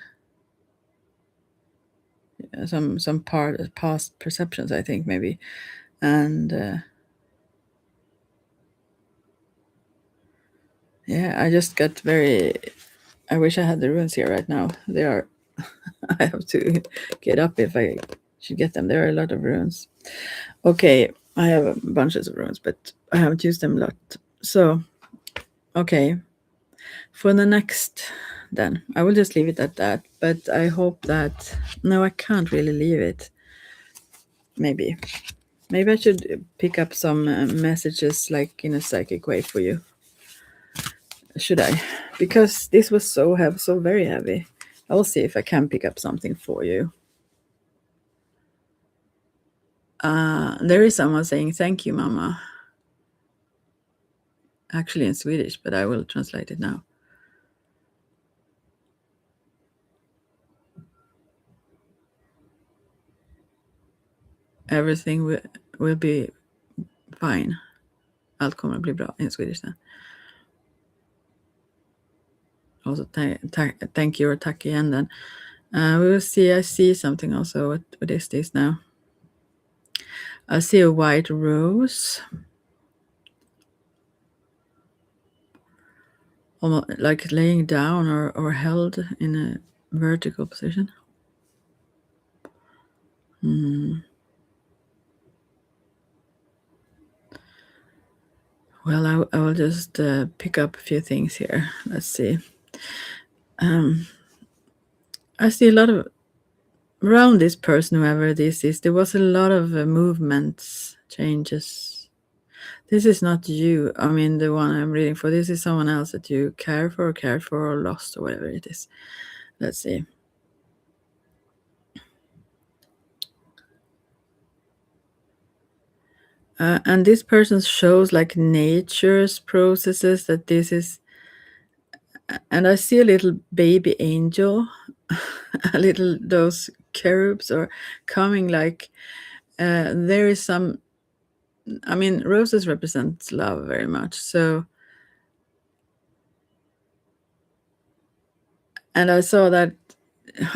Some past perceptions, I think, maybe. And yeah, I just got very. I wish I had the runes here right now. They are. I have to get up if I should get them. There are a lot of runes. Okay, I have bunches of runes, but I haven't used them a lot. So, okay, for the next, then I will just leave it at that. But I hope that no, I can't really leave it. Maybe I should pick up some messages like in a psychic way for you. Should I? Because this was so heavy, so very heavy. I will see if I can pick up something for you. There is someone saying thank you, Mama. Actually in Swedish, but I will translate it now. Everything will be fine. Allt kommer att bli bra in Swedish then. Also thank you or tack igen then. We will see. I see something also. What is this now? I see a white rose. Almost like laying down or held in a vertical position. Well, I will just pick up a few things here. Let's see. I see a lot of around this person, whoever this is. There was a lot of movements, changes. This is not you. I mean, the one I'm reading for. This is someone else that you cared for, or lost, or whatever it is. Let's see. And this person shows like nature's processes, that this is, and I see a little baby angel, a little those cherubs or coming like there is some. I mean, roses represent love very much. So, and I saw that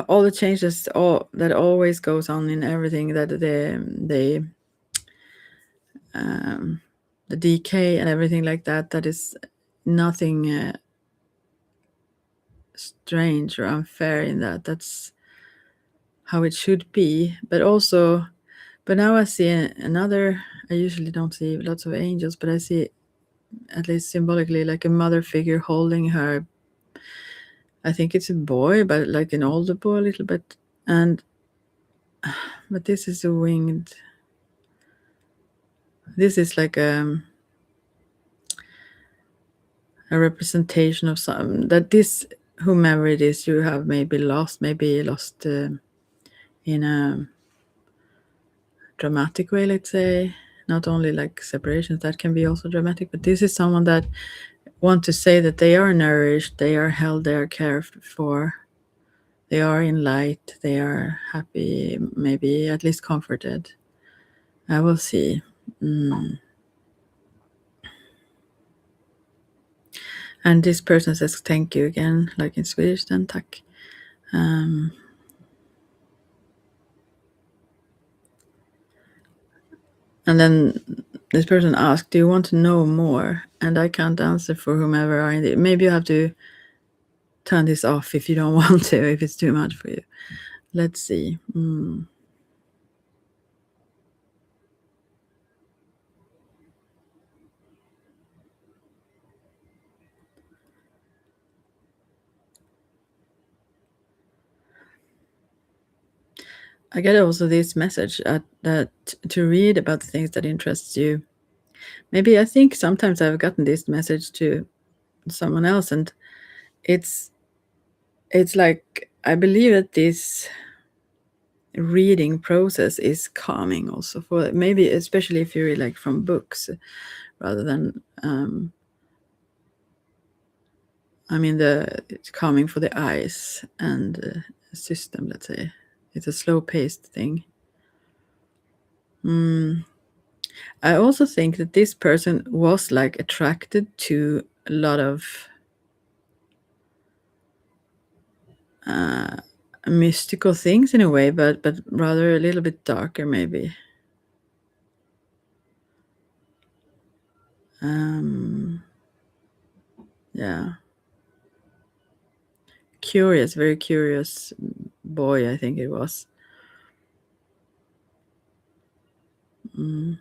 all the changes, all that always goes on in everything, that the decay and everything like that. That is nothing strange or unfair in that. That's how it should be. But now I see another. I usually don't see lots of angels, but I see, at least symbolically, like a mother figure holding her. I think it's a boy, but like an older boy a little bit. But this is a winged. This is like a representation of some, that this, whomever it is, you have maybe lost in a dramatic way, let's say. Not only like separations, that can be also dramatic, but this is someone that want to say that they are nourished, they are held, they are cared for, they are in light, they are happy, maybe at least comforted. I will see. And this person says thank you again, like in Swedish, then tack. And then this person asked, do you want to know more? and I can't answer for whomever are in it. Maybe you have to turn this off if you don't want to, if it's too much for you. Let's see. I get also this message that to read about the things that interests you. Maybe I think sometimes I've gotten this message to someone else, and it's like I believe that this reading process is calming also for maybe especially if you read like from books rather than I mean it's calming for the eyes and system, let's say. It's a slow paced thing. I also think that this person was like attracted to a lot of mystical things in a way, but rather a little bit darker maybe. Yeah. Curious, very curious boy, I think it was. I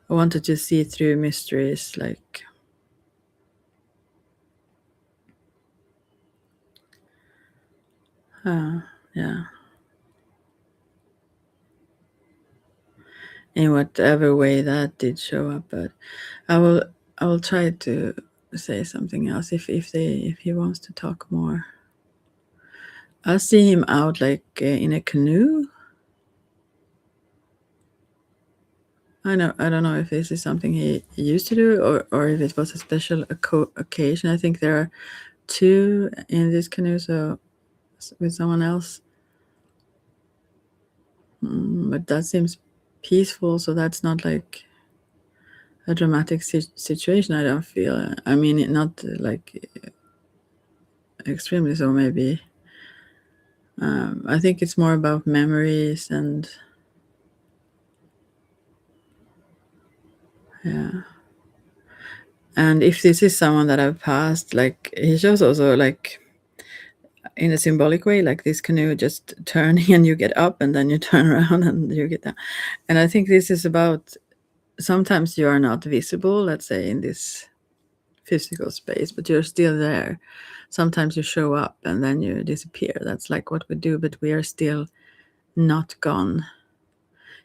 wanted to see through mysteries, like yeah, in whatever way that did show up. But I will try to say something else if he wants to talk more. I'll see him out like in a canoe. I don't know if this is something he used to do or if it was a special occasion. I think there are two in this canoe, so with someone else. But that seems peaceful, so that's not like a dramatic situation. I don't feel. I mean, not like extremely so. Maybe. I think it's more about memories and yeah. And if this is someone that I've passed, like he shows also like in a symbolic way, like this canoe just turning and you get up and then you turn around and you get down. And I think this is about sometimes you are not visible, let's say in this physical space, but you're still there. Sometimes you show up and then you disappear. That's like what we do, but we are still not gone.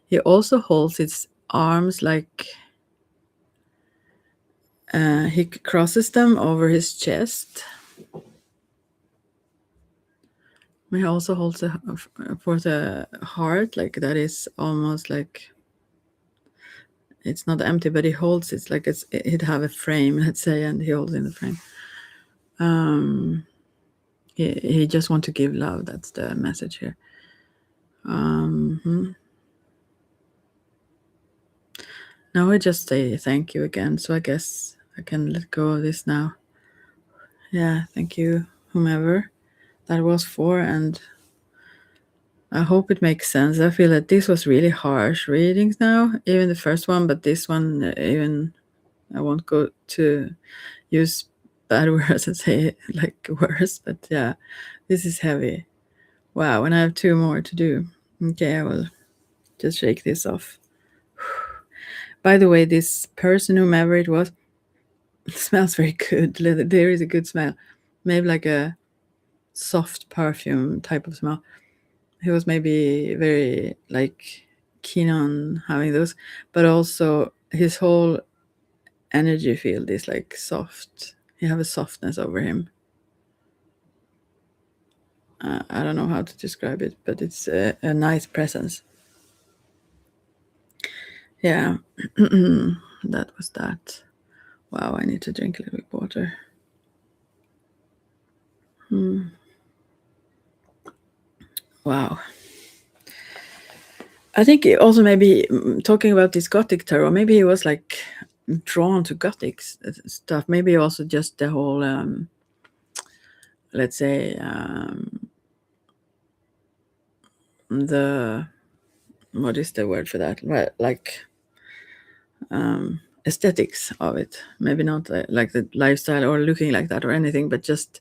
He also holds his arms like he crosses them over his chest. He also holds for the heart, like that is almost like it's not empty, but he holds it like he'd have a frame, let's say, and he holds in the frame. He just wants to give love. That's the message here. Now I just say thank you again. So I guess I can let go of this now. Yeah, thank you, whomever that was for, and I hope it makes sense. I feel that this was really harsh readings now, even the first one, but this one, even I won't go to use bad words and say it like worse, but yeah, this is heavy. Wow, and I have two more to do. Okay, I will just shake this off. By the way, this person, whomever it was, smells very good. There is a good smell. Maybe like a soft perfume type of smell. He was maybe very like keen on having those, but also his whole energy field is like soft. He have a softness over him. I don't know how to describe it, but it's a nice presence. Yeah, that was that. Wow, I need to drink a little bit of water. Wow. I think also maybe talking about this Gothic tarot, maybe he was like drawn to Gothic stuff. Maybe also just the whole, let's say, the what is the word for that? Well, like aesthetics of it. Maybe not like the lifestyle or looking like that or anything, but just,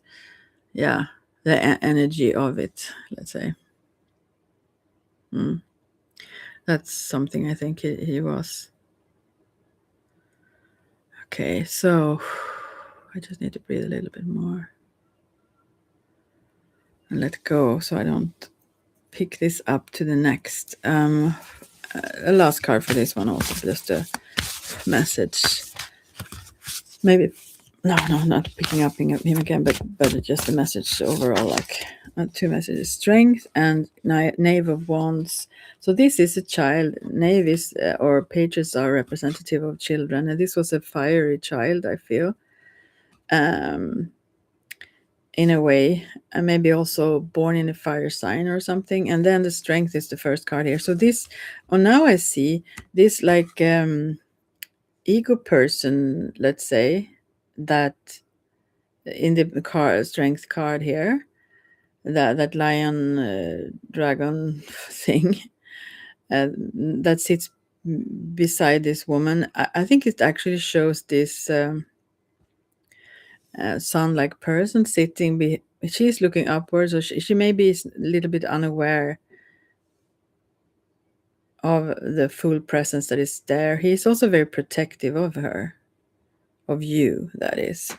yeah, the energy of it, let's say. That's something I think he was. Okay, so I just need to breathe a little bit more and let go so I don't pick this up to the next. A last card for this one also, just a message. Maybe, no, not picking up him again, but just a message overall, like 2 messages. Strength and Knave of Wands. So this is a child. Knave is, or pages are representative of children. And this was a fiery child, I feel. In a way, and maybe also born in a fire sign or something. And then the strength is the first card here. So this, now I see this like ego person, let's say, that in the strength card here, that lion dragon thing that sits beside this woman. I think it actually shows this sun-like person sitting. She's looking upwards, or she maybe is a little bit unaware of the full presence that is there. He's also very protective of her, of you, that is.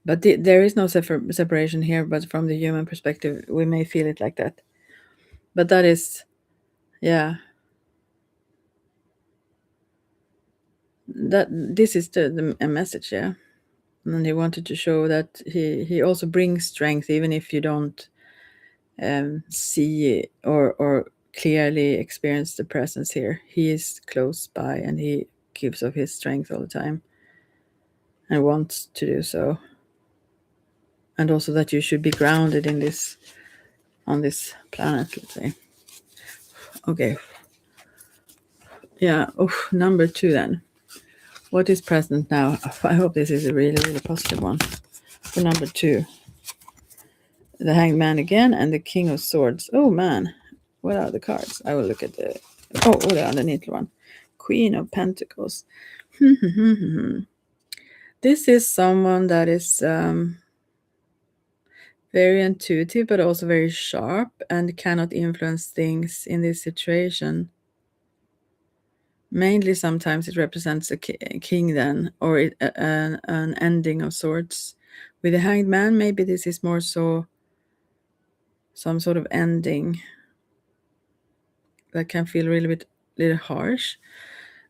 But there is no separation here, but from the human perspective, we may feel it like that. But that is, yeah. This is a message, yeah. And he wanted to show that he also brings strength, even if you don't see or clearly experience the presence here. He is close by, and he gives of his strength all the time, and wants to do so. And also that you should be grounded in this, on this planet, let's say. Okay. Yeah. Number 2 then. What is present now? I hope this is a really, really positive one. For number 2. The Hanged Man again and the King of Swords. Oh man. What are the cards? I will look at the... the underneath one. Queen of Pentacles. This is someone that is very intuitive, but also very sharp, and cannot influence things in this situation. Mainly, sometimes it represents a king then, or an ending of sorts. With the Hanged Man, maybe this is more so some sort of ending that can feel really little harsh.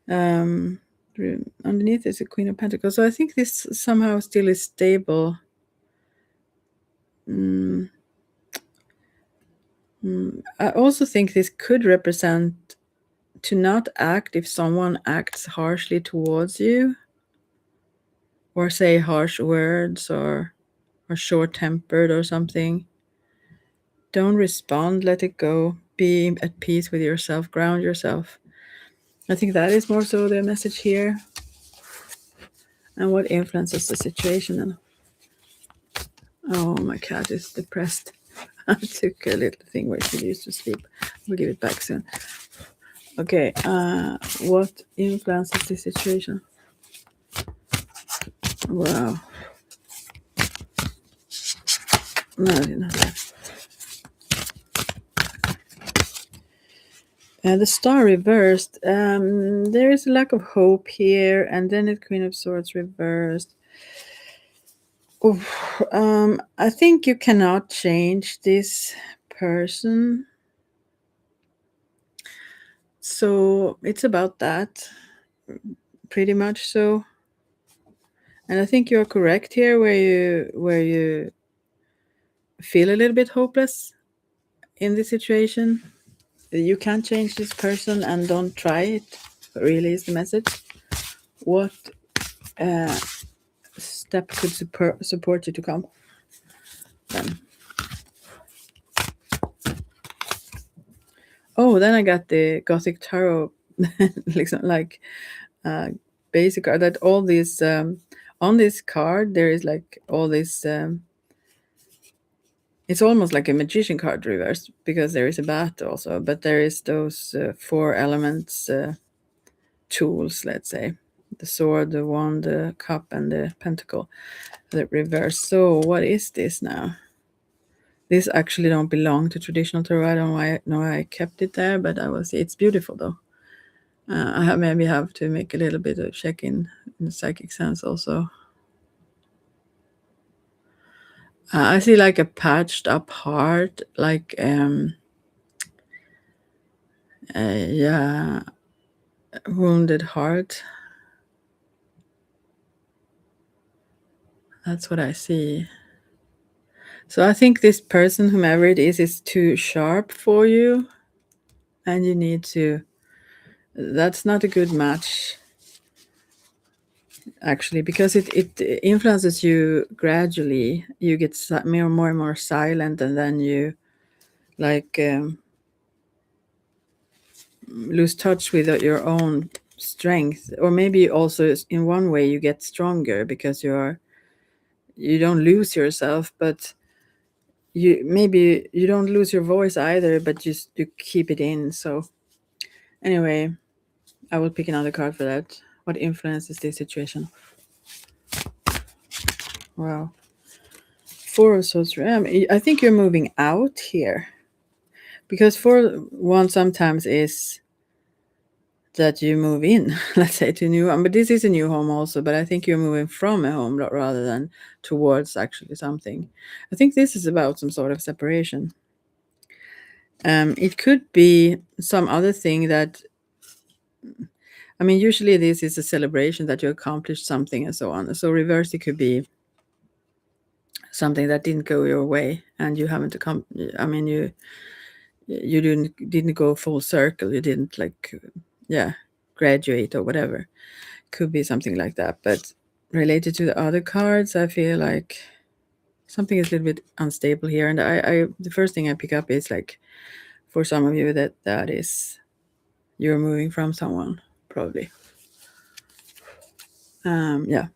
Underneath is a Queen of Pentacles. So I think this somehow still is stable. I also think this could represent to not act if someone acts harshly towards you, or say harsh words, or short-tempered or something. Don't respond, let it go. Be at peace with yourself, ground yourself. I think that is more so the message here. And what influences the situation then? Oh, my cat is depressed. I took a little thing where she used to sleep. We'll give it back soon. Okay, what influences the situation? Wow. No, not that. The Star reversed. There is a lack of hope here, and then the Queen of Swords reversed. I think you cannot change this person. So it's about that, pretty much so. And I think you're correct here, where you feel a little bit hopeless in this situation. You can't change this person, and don't try it, really is the message. What step could support you to come then? Then I got the Gothic Tarot, like basic card, that all these on this card there is like all this it's almost like a magician card reversed, because there is a bat also, but there is those 4 elements tools, let's say. The sword, the wand, the cup, and the pentacle. The reverse. So what is this now? This actually don't belong to traditional tarot. I don't know why I kept it there, but I will see. It's beautiful though. Maybe have to make a little bit of check in the psychic sense also. I see like a patched up heart, like yeah, wounded heart. That's what I see. So I think this person, whomever it is too sharp for you, and you need to. That's not a good match, actually, because it influences you gradually. You get more and more silent, and then you like lose touch with your own strength, or maybe also in one way you get stronger because you don't lose yourself, but you don't lose your voice either, but just you keep it in. So anyway, I will pick another card for that. What influences this situation? Wow. Four of Swords. I think you're moving out here, because one sometimes is that you move in, let's say, to a new home. But this is a new home also, but I think you're moving from a home rather than towards actually something. I think this is about some sort of separation. It could be some other thing that, I mean, usually this is a celebration that you accomplished something and so on. So reverse, it could be something that didn't go your way and you haven't I mean, you didn't go full circle. You didn't graduate or whatever. Could be something like that. But related to the other cards, I feel like something is a little bit unstable here. And I the first thing I pick up is like, for some of you, that is you're moving from someone, probably. Yeah.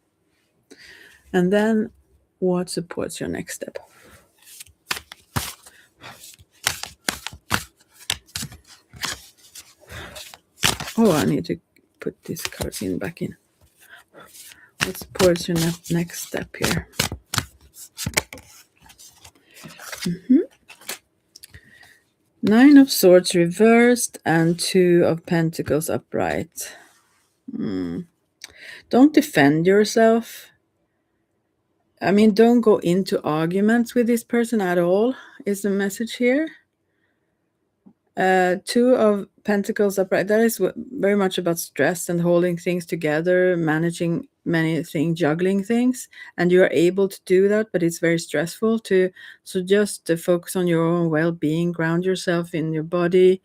And then what supports your next step? Oh, I need to put these cards back in. What supports your next step here? Nine of Swords reversed and Two of Pentacles upright. Don't defend yourself. I mean, don't go into arguments with this person at all, is the message here. Two of Pentacles upright. That is very much about stress and holding things together, managing many things, juggling things, and you are able to do that, but it's very stressful so just to focus on your own well-being, ground yourself in your body,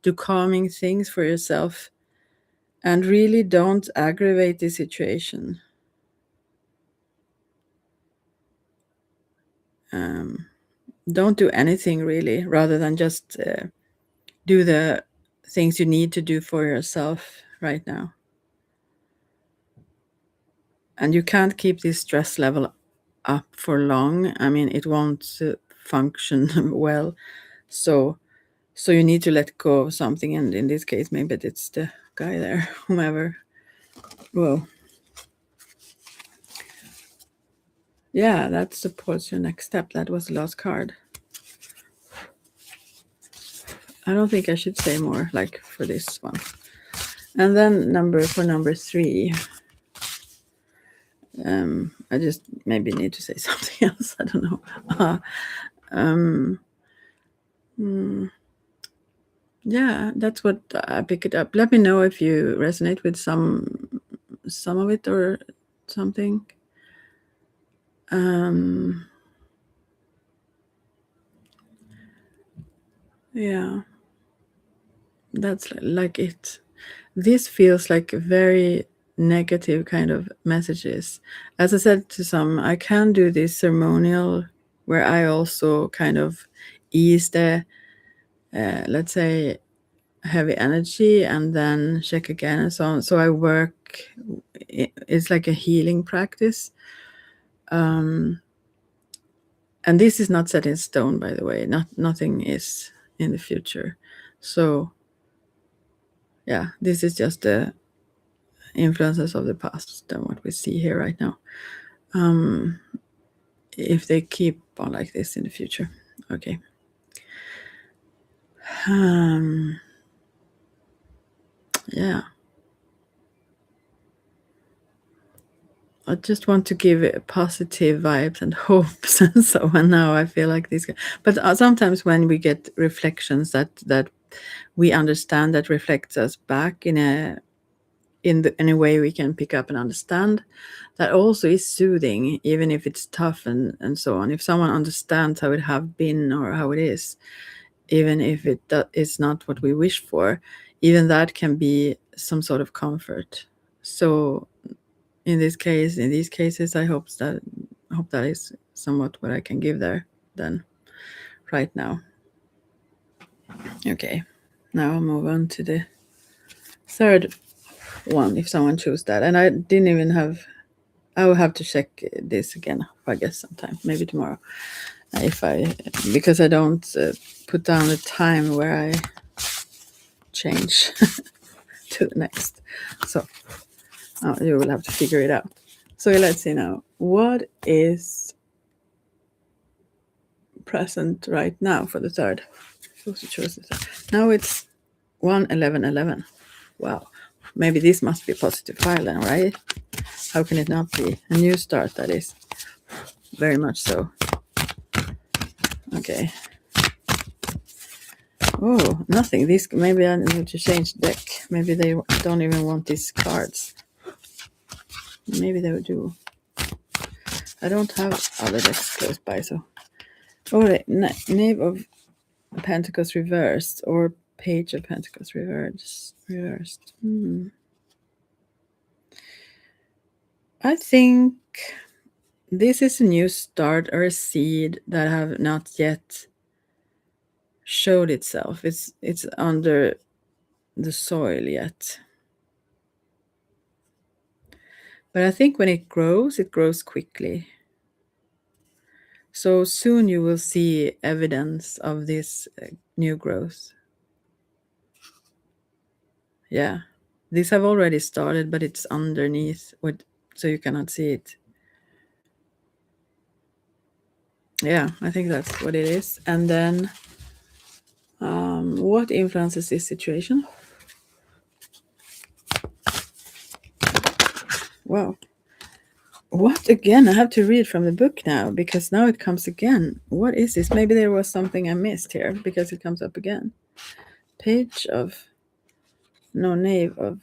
do calming things for yourself, and really don't aggravate the situation. Don't do anything really, rather than just do the things you need to do for yourself right now. And you can't keep this stress level up for long. I mean, it won't function well. So you need to let go of something. And in this case, maybe it's the guy there, whomever. Well, yeah, that supports your next step. That was the last card. I don't think I should say more, like, for this one. And then number 3. I just maybe need to say something else. I don't know. Yeah, that's what I pick it up. Let me know if you resonate with some of it or something. Yeah, that's like it. This feels like very negative kind of messages. As I said to some, I can do this ceremonial where I also kind of ease the, let's say, heavy energy and then check again and so on. So I work, it's like a healing practice. And this is not set in stone, by the way. Nothing is in the future. So yeah, this is just a influences of the past than what we see here right now. If they keep on like this in the future. Okay. Yeah. I just want to give it positive vibes and hopes and so on. Now I feel like this, but sometimes when we get reflections that we understand, that reflects us back in a way we can pick up and understand, that also is soothing, even if it's tough and so on. If someone understands how it have been or how it is, even if it is not what we wish for, even that can be some sort of comfort. So in these cases, I hope that is somewhat what I can give there then right now. Okay, now I'll move on to the third one if someone chose that. And I didn't even have, I will have to check this again, I guess sometime, maybe tomorrow, because I don't put down the time where I change to the next. So you will have to figure it out. So let's see now. What is present right now for the third? Those who chose the third. Now it's 1:11:11. Wow. Maybe this must be a positive file then, right? How can it not be? A new start, that is. Very much so. Okay. Oh, nothing. This, maybe I need to change deck. Maybe they don't even want these cards. Maybe they would do. I don't have other decks close by, so. Oh, Knave of Pentacles reversed or Page of Pentacles reversed. I think this is a new start or a seed that have not yet showed itself. It's under the soil yet. But I think when it grows quickly. So soon you will see evidence of this new growth. Yeah. These have already started, but it's underneath, so you cannot see it. Yeah, I think that's what it is. And then what influences this situation? Wow. What again? I have to read from the book now because now it comes again. What is this? Maybe there was something I missed here because it comes up again. Knave of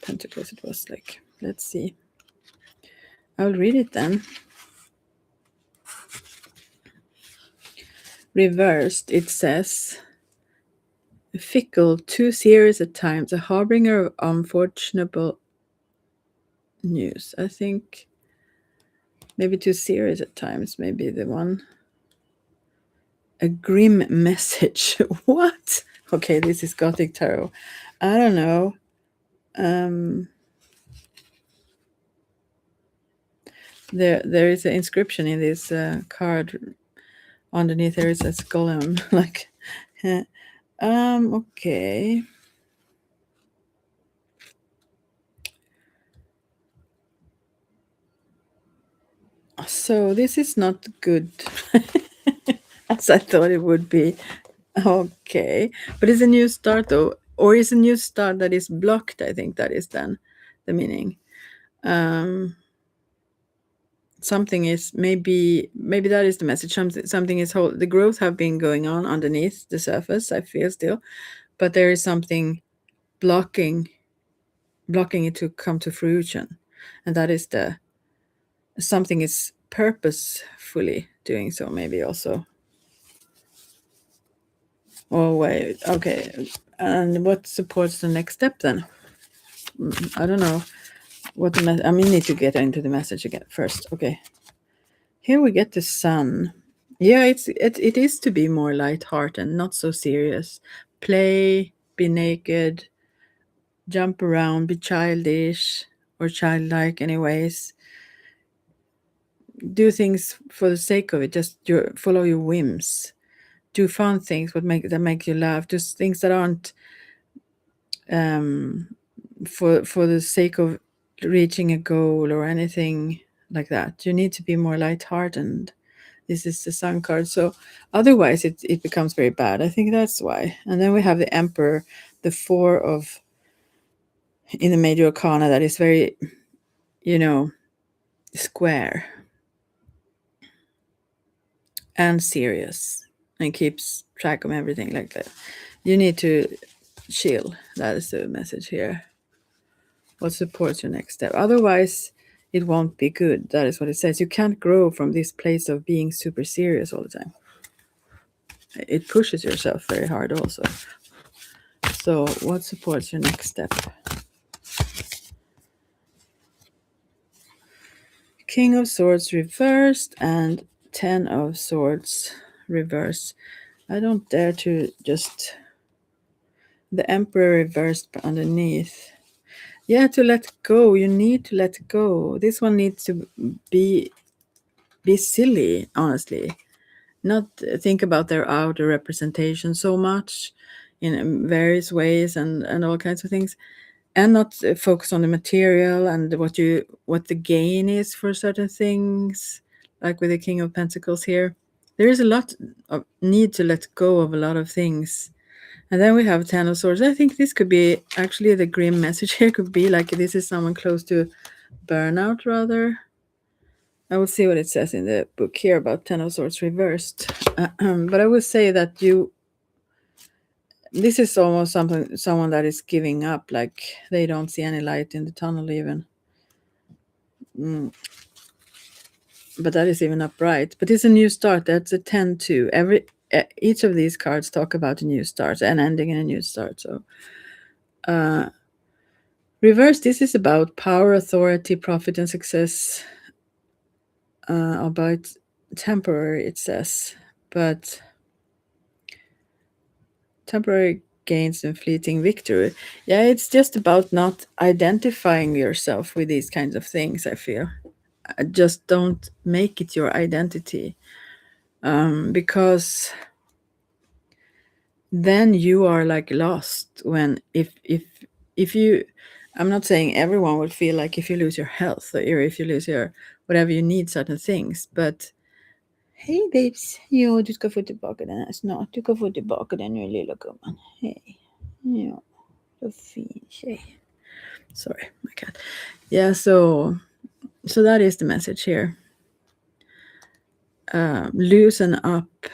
Pentacles it was like. Let's see. I'll read it then. Reversed, it says, fickle, too serious at times, a harbinger of unfortunate news. I think maybe too serious at times, maybe the one. A grim message. What? Okay, this is Gothic Tarot. I don't know. There is an inscription in this card. Underneath there is a golem. Like, okay. So this is not good, as I thought it would be. Okay, but it's a new start though, or it's a new start that is blocked. I think that is then the meaning. Something is maybe that is the message. Something is the growth have been going on underneath the surface, I feel still, but there is something blocking it to come to fruition, and that is something is purposefully doing so, maybe also. Oh wait, okay. And what supports the next step then? I don't know what I need to get into the message again first. Okay. Here we get the sun. Yeah, it is to be more lighthearted, not so serious. Play, be naked, jump around, be childish or childlike anyways. Do things for the sake of it, just follow your whims. Do fun things that make you laugh. Just things that aren't for the sake of reaching a goal or anything like that. You need to be more lighthearted. This is the Sun card. So otherwise it becomes very bad. I think that's why. And then we have the Emperor, the four of in the major arcana that is very, square and serious and keeps track of everything like that. You need to chill. That is the message here. What supports your next step? Otherwise, it won't be good. That is what it says. You can't grow from this place of being super serious all the time. It pushes yourself very hard also. So, what supports your next step? King of Swords reversed and 10 of Swords reversed. I don't dare to just... The Emperor reversed underneath. Yeah, to let go. You need to let go. This one needs to be silly, honestly. Not think about their outer representation so much in various ways and all kinds of things, and not focus on the material and what the gain is for certain things, like with the King of Pentacles here. There is a lot of need to let go of a lot of things. And then we have Ten of Swords. I think this could be actually the grim message here could be like this is someone close to burnout rather. I will see what it says in the book here about Ten of Swords reversed. But I would say that this is almost someone that is giving up, like they don't see any light in the tunnel even. But that is even upright. But it's a new start. That's a 10-2. Each of these cards talk about a new start and ending in a new start. So reverse, this is about power, authority, profit, and success. About temporary, it says. But temporary gains and fleeting victory. Yeah, it's just about not identifying yourself with these kinds of things, I feel. Just don't make it your identity. Because then you are like lost when if you, I'm not saying everyone will feel like if you lose your health or if you lose your whatever, you need certain things, but hej babes, ja du ska få tillbaka den här snart, du kan få tillbaka den nu lilla gumman, hej, ja, så fin tjej. Sorry, my cat. Yeah, so that is the message here. Loosen up.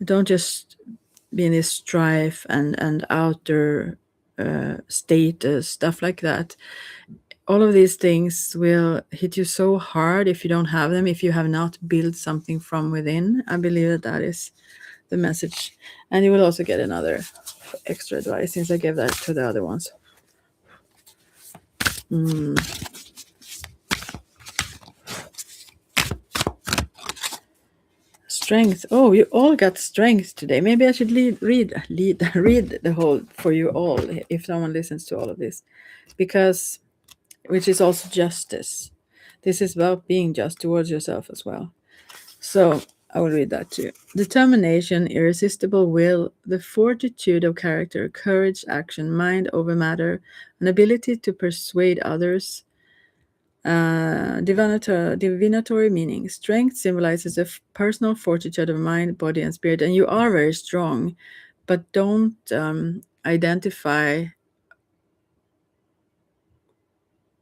Don't just be in this strife and outer status, stuff like that. All of these things will hit you so hard if you don't have them, if you have not built something from within. I believe that is the message. And you will also get another extra advice since I gave that to the other ones. Strength. Oh, you all got strength today. Maybe I should read the whole for you all if someone listens to all of this, because which is also justice. This is about being just towards yourself as well. So I will read that too. Determination, irresistible will, the fortitude of character, courage, action, mind over matter, an ability to persuade others. Divinatory meaning. Strength symbolizes a personal fortitude of mind, body, and spirit, and you are very strong, but don't identify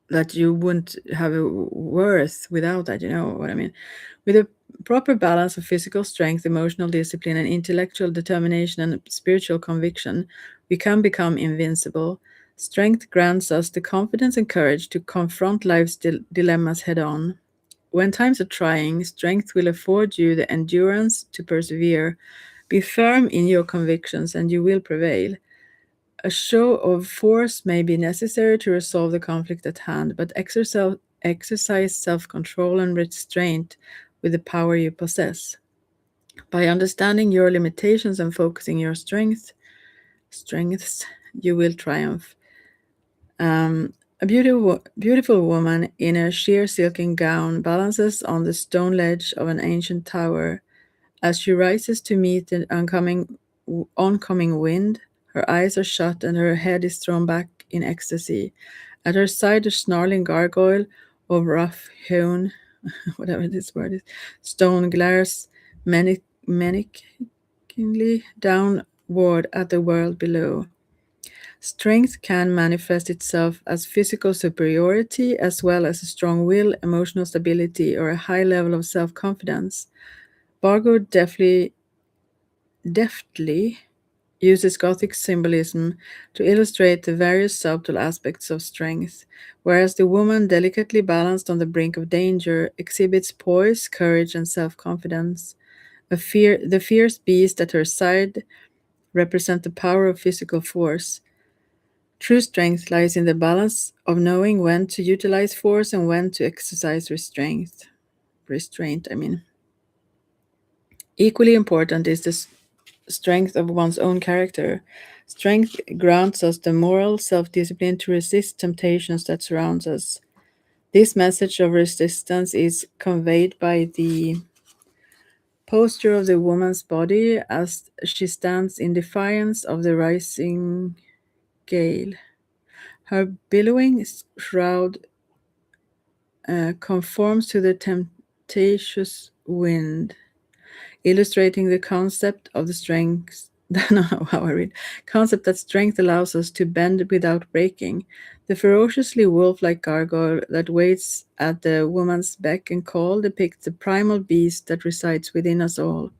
that you wouldn't have a worth without that. You know what I mean? With a proper balance of physical strength, emotional discipline, and intellectual determination and spiritual conviction, we can become invincible. Strength grants us the confidence and courage to confront life's dilemmas head on. When times are trying, strength will afford you the endurance to persevere. Be firm in your convictions and you will prevail. A show of force may be necessary to resolve the conflict at hand, but exercise self-control and restraint with the power you possess. By understanding your limitations and focusing your strengths, you will triumph. A beautiful woman in a sheer silken gown balances on the stone ledge of an ancient tower. As she rises to meet the oncoming wind, her eyes are shut and her head is thrown back in ecstasy. At her side, a snarling gargoyle of rough-hewn, whatever this word is, stone glares menacingly downward at the world below. Strength can manifest itself as physical superiority as well as a strong will, emotional stability, or a high level of self confidence. Bargo deftly uses Gothic symbolism to illustrate the various subtle aspects of strength, whereas the woman, delicately balanced on the brink of danger, exhibits poise, courage, and self confidence. The fierce beast at her side represent the power of physical force. True strength lies in the balance of knowing when to utilize force and when to exercise restraint. Restraint, I mean. Equally important is the strength of one's own character. Strength grants us the moral self-discipline to resist temptations that surrounds us. This message of resistance is conveyed by the posture of the woman's body as she stands in defiance of the rising gale. Her billowing shroud conforms to the tempestuous wind, illustrating the concept of the strength. No, how I read. Concept that strength allows us to bend without breaking. The ferociously wolf-like gargoyle that waits at the woman's beck and call depicts the primal beast that resides within us all.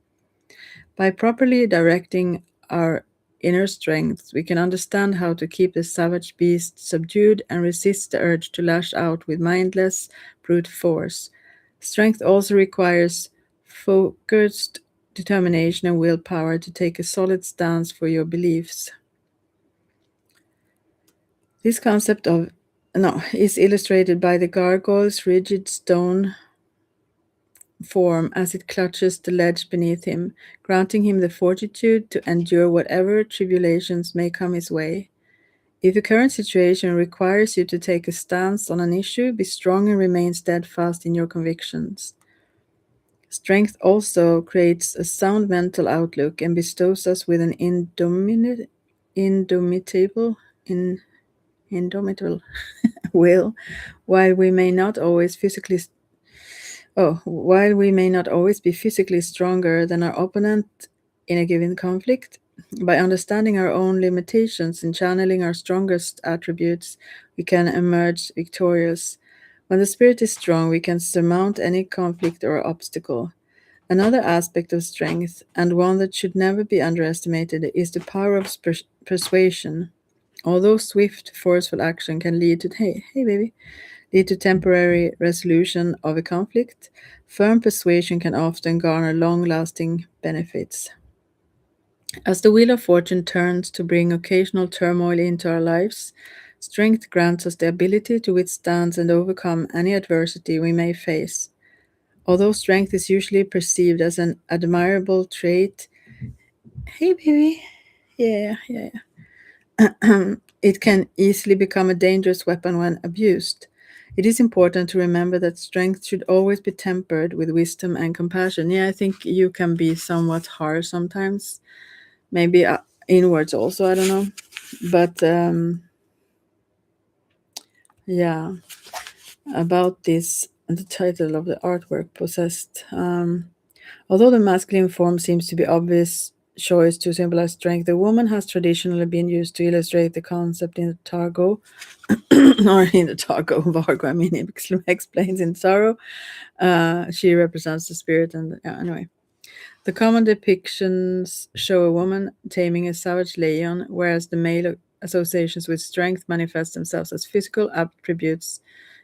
By properly directing our inner strength, we can understand how to keep the savage beast subdued and resist the urge to lash out with mindless brute force. Strength also requires focused determination and willpower to take a solid stance for your beliefs. This concept of no is illustrated by the gargoyle's rigid stone form as it clutches the ledge beneath him, granting him the fortitude to endure whatever tribulations may come his way. If the current situation requires you to take a stance on an issue, be strong and remain steadfast in your convictions. Strength also creates a sound mental outlook and bestows us with an indomitable will, while we may not always physically while we may not always be physically stronger than our opponent in a given conflict. By understanding our own limitations and channeling our strongest attributes, we can emerge victorious. When the spirit is strong, we can surmount any conflict or obstacle. Another aspect of strength, and one that should never be underestimated, is the power of persuasion. Although swift, forceful action can lead to temporary resolution of a conflict, firm persuasion can often garner long-lasting benefits. As the wheel of fortune turns to bring occasional turmoil into our lives, strength grants us the ability to withstand and overcome any adversity we may face. Although strength is usually perceived as an admirable trait, hey baby, yeah, yeah, it can easily become a dangerous weapon when abused. It is important to remember that strength should always be tempered with wisdom and compassion. Yeah, I think you can be somewhat harsh sometimes, maybe inwards also, I don't know. But yeah, about this, the title of the artwork, Possessed. Although the masculine form seems to be obvious choice to symbolize strength, the woman has traditionally been used to illustrate the concept in the Targo, or in the Targo Vargo. I mean, it explains in sorrow. She represents the spirit, and anyway. The common depictions show a woman taming a savage lion, whereas the male associations with strength manifest themselves as physical attributes,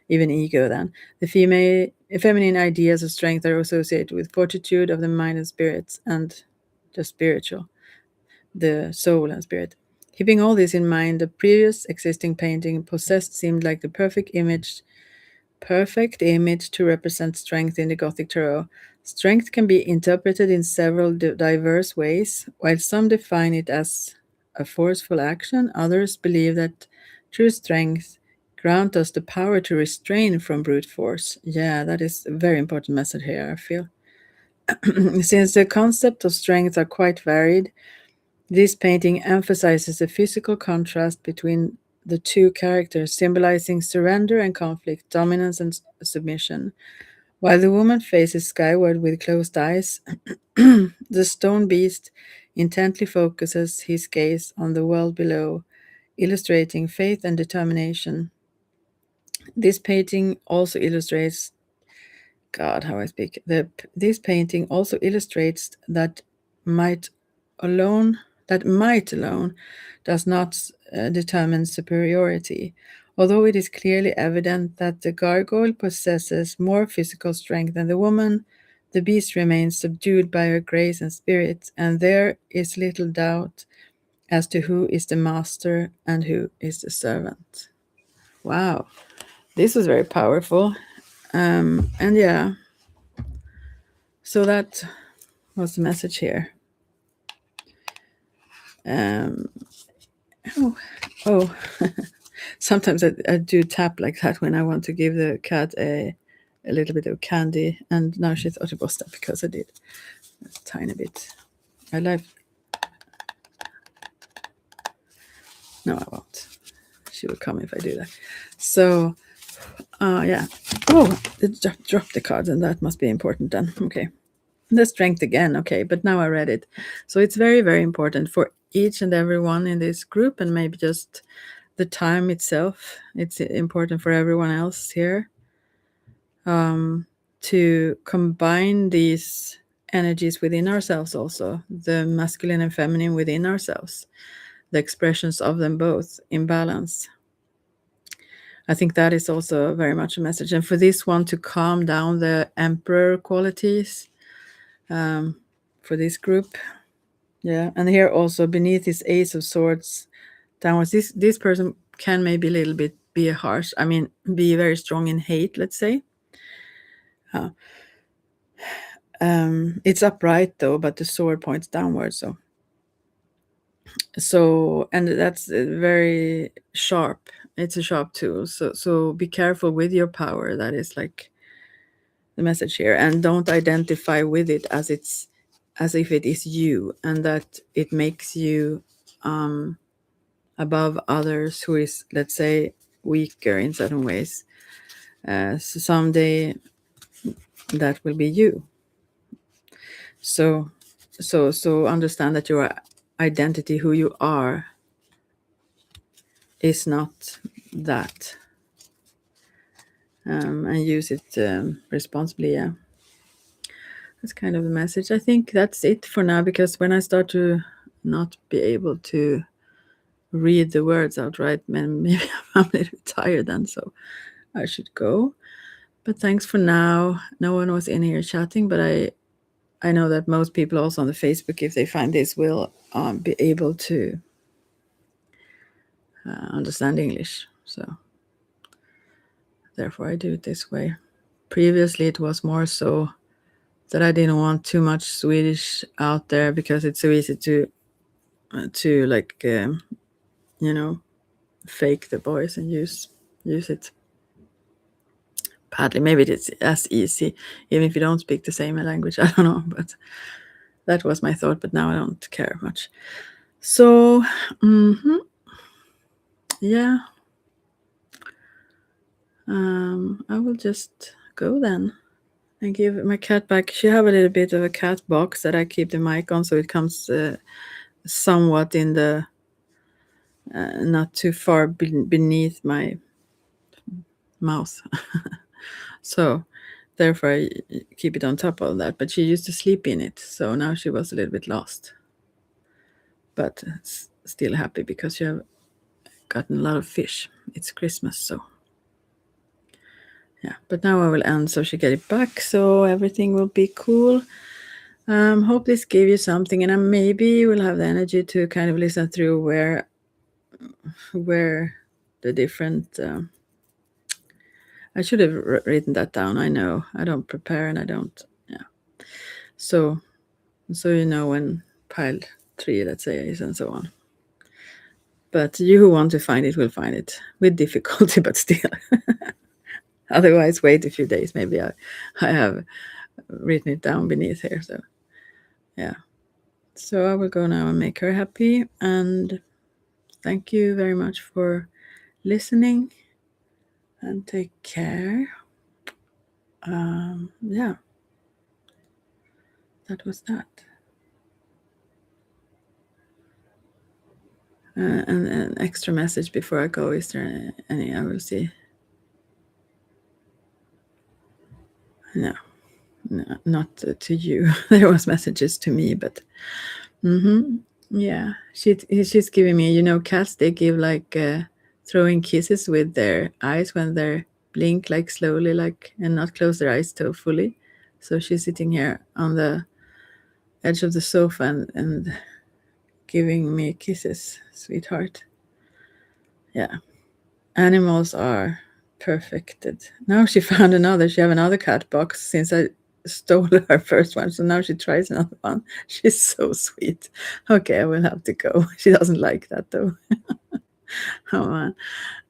even ego then. The feminine ideas of strength are associated with fortitude of the mind and spirits, and the spiritual, the soul and spirit. Keeping all this in mind, the previous existing painting, Possessed, seemed like the perfect image to represent strength in the Gothic tarot. Strength can be interpreted in several diverse ways. While some define it as a forceful action, others believe that true strength grants us the power to restrain from brute force. Yeah, that is a very important message here, I feel. Since the concept of strength are quite varied, this painting emphasizes the physical contrast between the two characters, symbolizing surrender and conflict, dominance and submission. While the woman faces skyward with closed eyes, the stone beast intently focuses his gaze on the world below, illustrating faith and determination. This painting also illustrates God, how I speak. This painting also illustrates that might alone might alone does not determine superiority, although it is clearly evident that the gargoyle possesses more physical strength than the woman. The beast remains subdued by her grace and spirit, and there is little doubt as to who is the master and who is the servant. Wow, this was very powerful. And yeah, so that was the message here. Um, oh, sometimes I do tap like that when I want to give the cat a little bit of candy, and now she thought it was that because I did a tiny bit. I like. No, I won't. She will come if I do that. So, yeah. Oh, it dropped the card, and that must be important then. Okay. The strength again. Okay, but now I read it. So it's very, very important for each and every one in this group, and maybe just the time itself. It's important for everyone else here to combine these energies within ourselves also, the masculine and feminine within ourselves, the expressions of them both in balance. I think that is also very much a message. And for this one to calm down the emperor qualities for this group. Yeah. And here also beneath this ace of swords downwards, this person can maybe a little bit be harsh. I mean, be very strong in hate, let's say. It's upright though, but the sword points downwards. So and that's very sharp. It's a sharp tool. So be careful with your power. That is like the message here, and don't identify with it as if it is you, and that it makes you above others who is, let's say, weaker in certain ways. So someday that will be you. So understand that your identity, who you are, is not that, and use it responsibly. Yeah, that's kind of the message. I think that's it for now, because when I start to not be able to read the words outright, maybe I'm a little bit tired then, so I should go. But thanks for now. No one was in here chatting, but I know that most people also on the Facebook, if they find this, will be able to understand English. So therefore I do it this way. Previously it was more so that I didn't want too much Swedish out there, because it's so easy to like fake the voice and use it badly. Maybe it's as easy, even if you don't speak the same language. I don't know, but that was my thought. But now I don't care much. So, yeah, I will just go then and give my cat back. She have a little bit of a cat box that I keep the mic on, so it comes somewhat in the not too far beneath my mouth. So therefore I keep it on top of that. But she used to sleep in it, so now she was a little bit lost, but still happy because she have gotten a lot of fish. It's Christmas, so yeah. But now I will end so she get it back, so everything will be cool. Hope this gave you something, and maybe you will have the energy to kind of listen through where the different I should have written that down. I know I don't prepare, and I don't. Yeah. So when pile 3, let's say, is, and so on. But you who want to find it will find it with difficulty, but still. Otherwise, wait a few days. Maybe I have written it down beneath here. So yeah. So I will go now and make her happy. And thank you very much for listening, and take care. Yeah, that was that. And an extra message before I go. Is there any? I will see. No, not to you. There was messages to me, but yeah, she's giving me. Cats, they give like throwing kisses with their eyes when they blink like slowly, like, and not close their eyes too fully. So she's sitting here on the edge of the sofa and giving me kisses, sweetheart. Yeah. Animals are perfected. Now she found another. She have another cat box since I stole her first one. So now she tries another one. She's so sweet. Okay, I will have to go. She doesn't like that though. Oh man.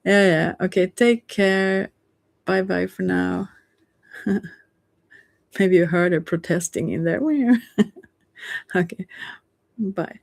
Yeah. Okay, take care. Bye for now. Maybe you heard her protesting in there. Okay. Bye.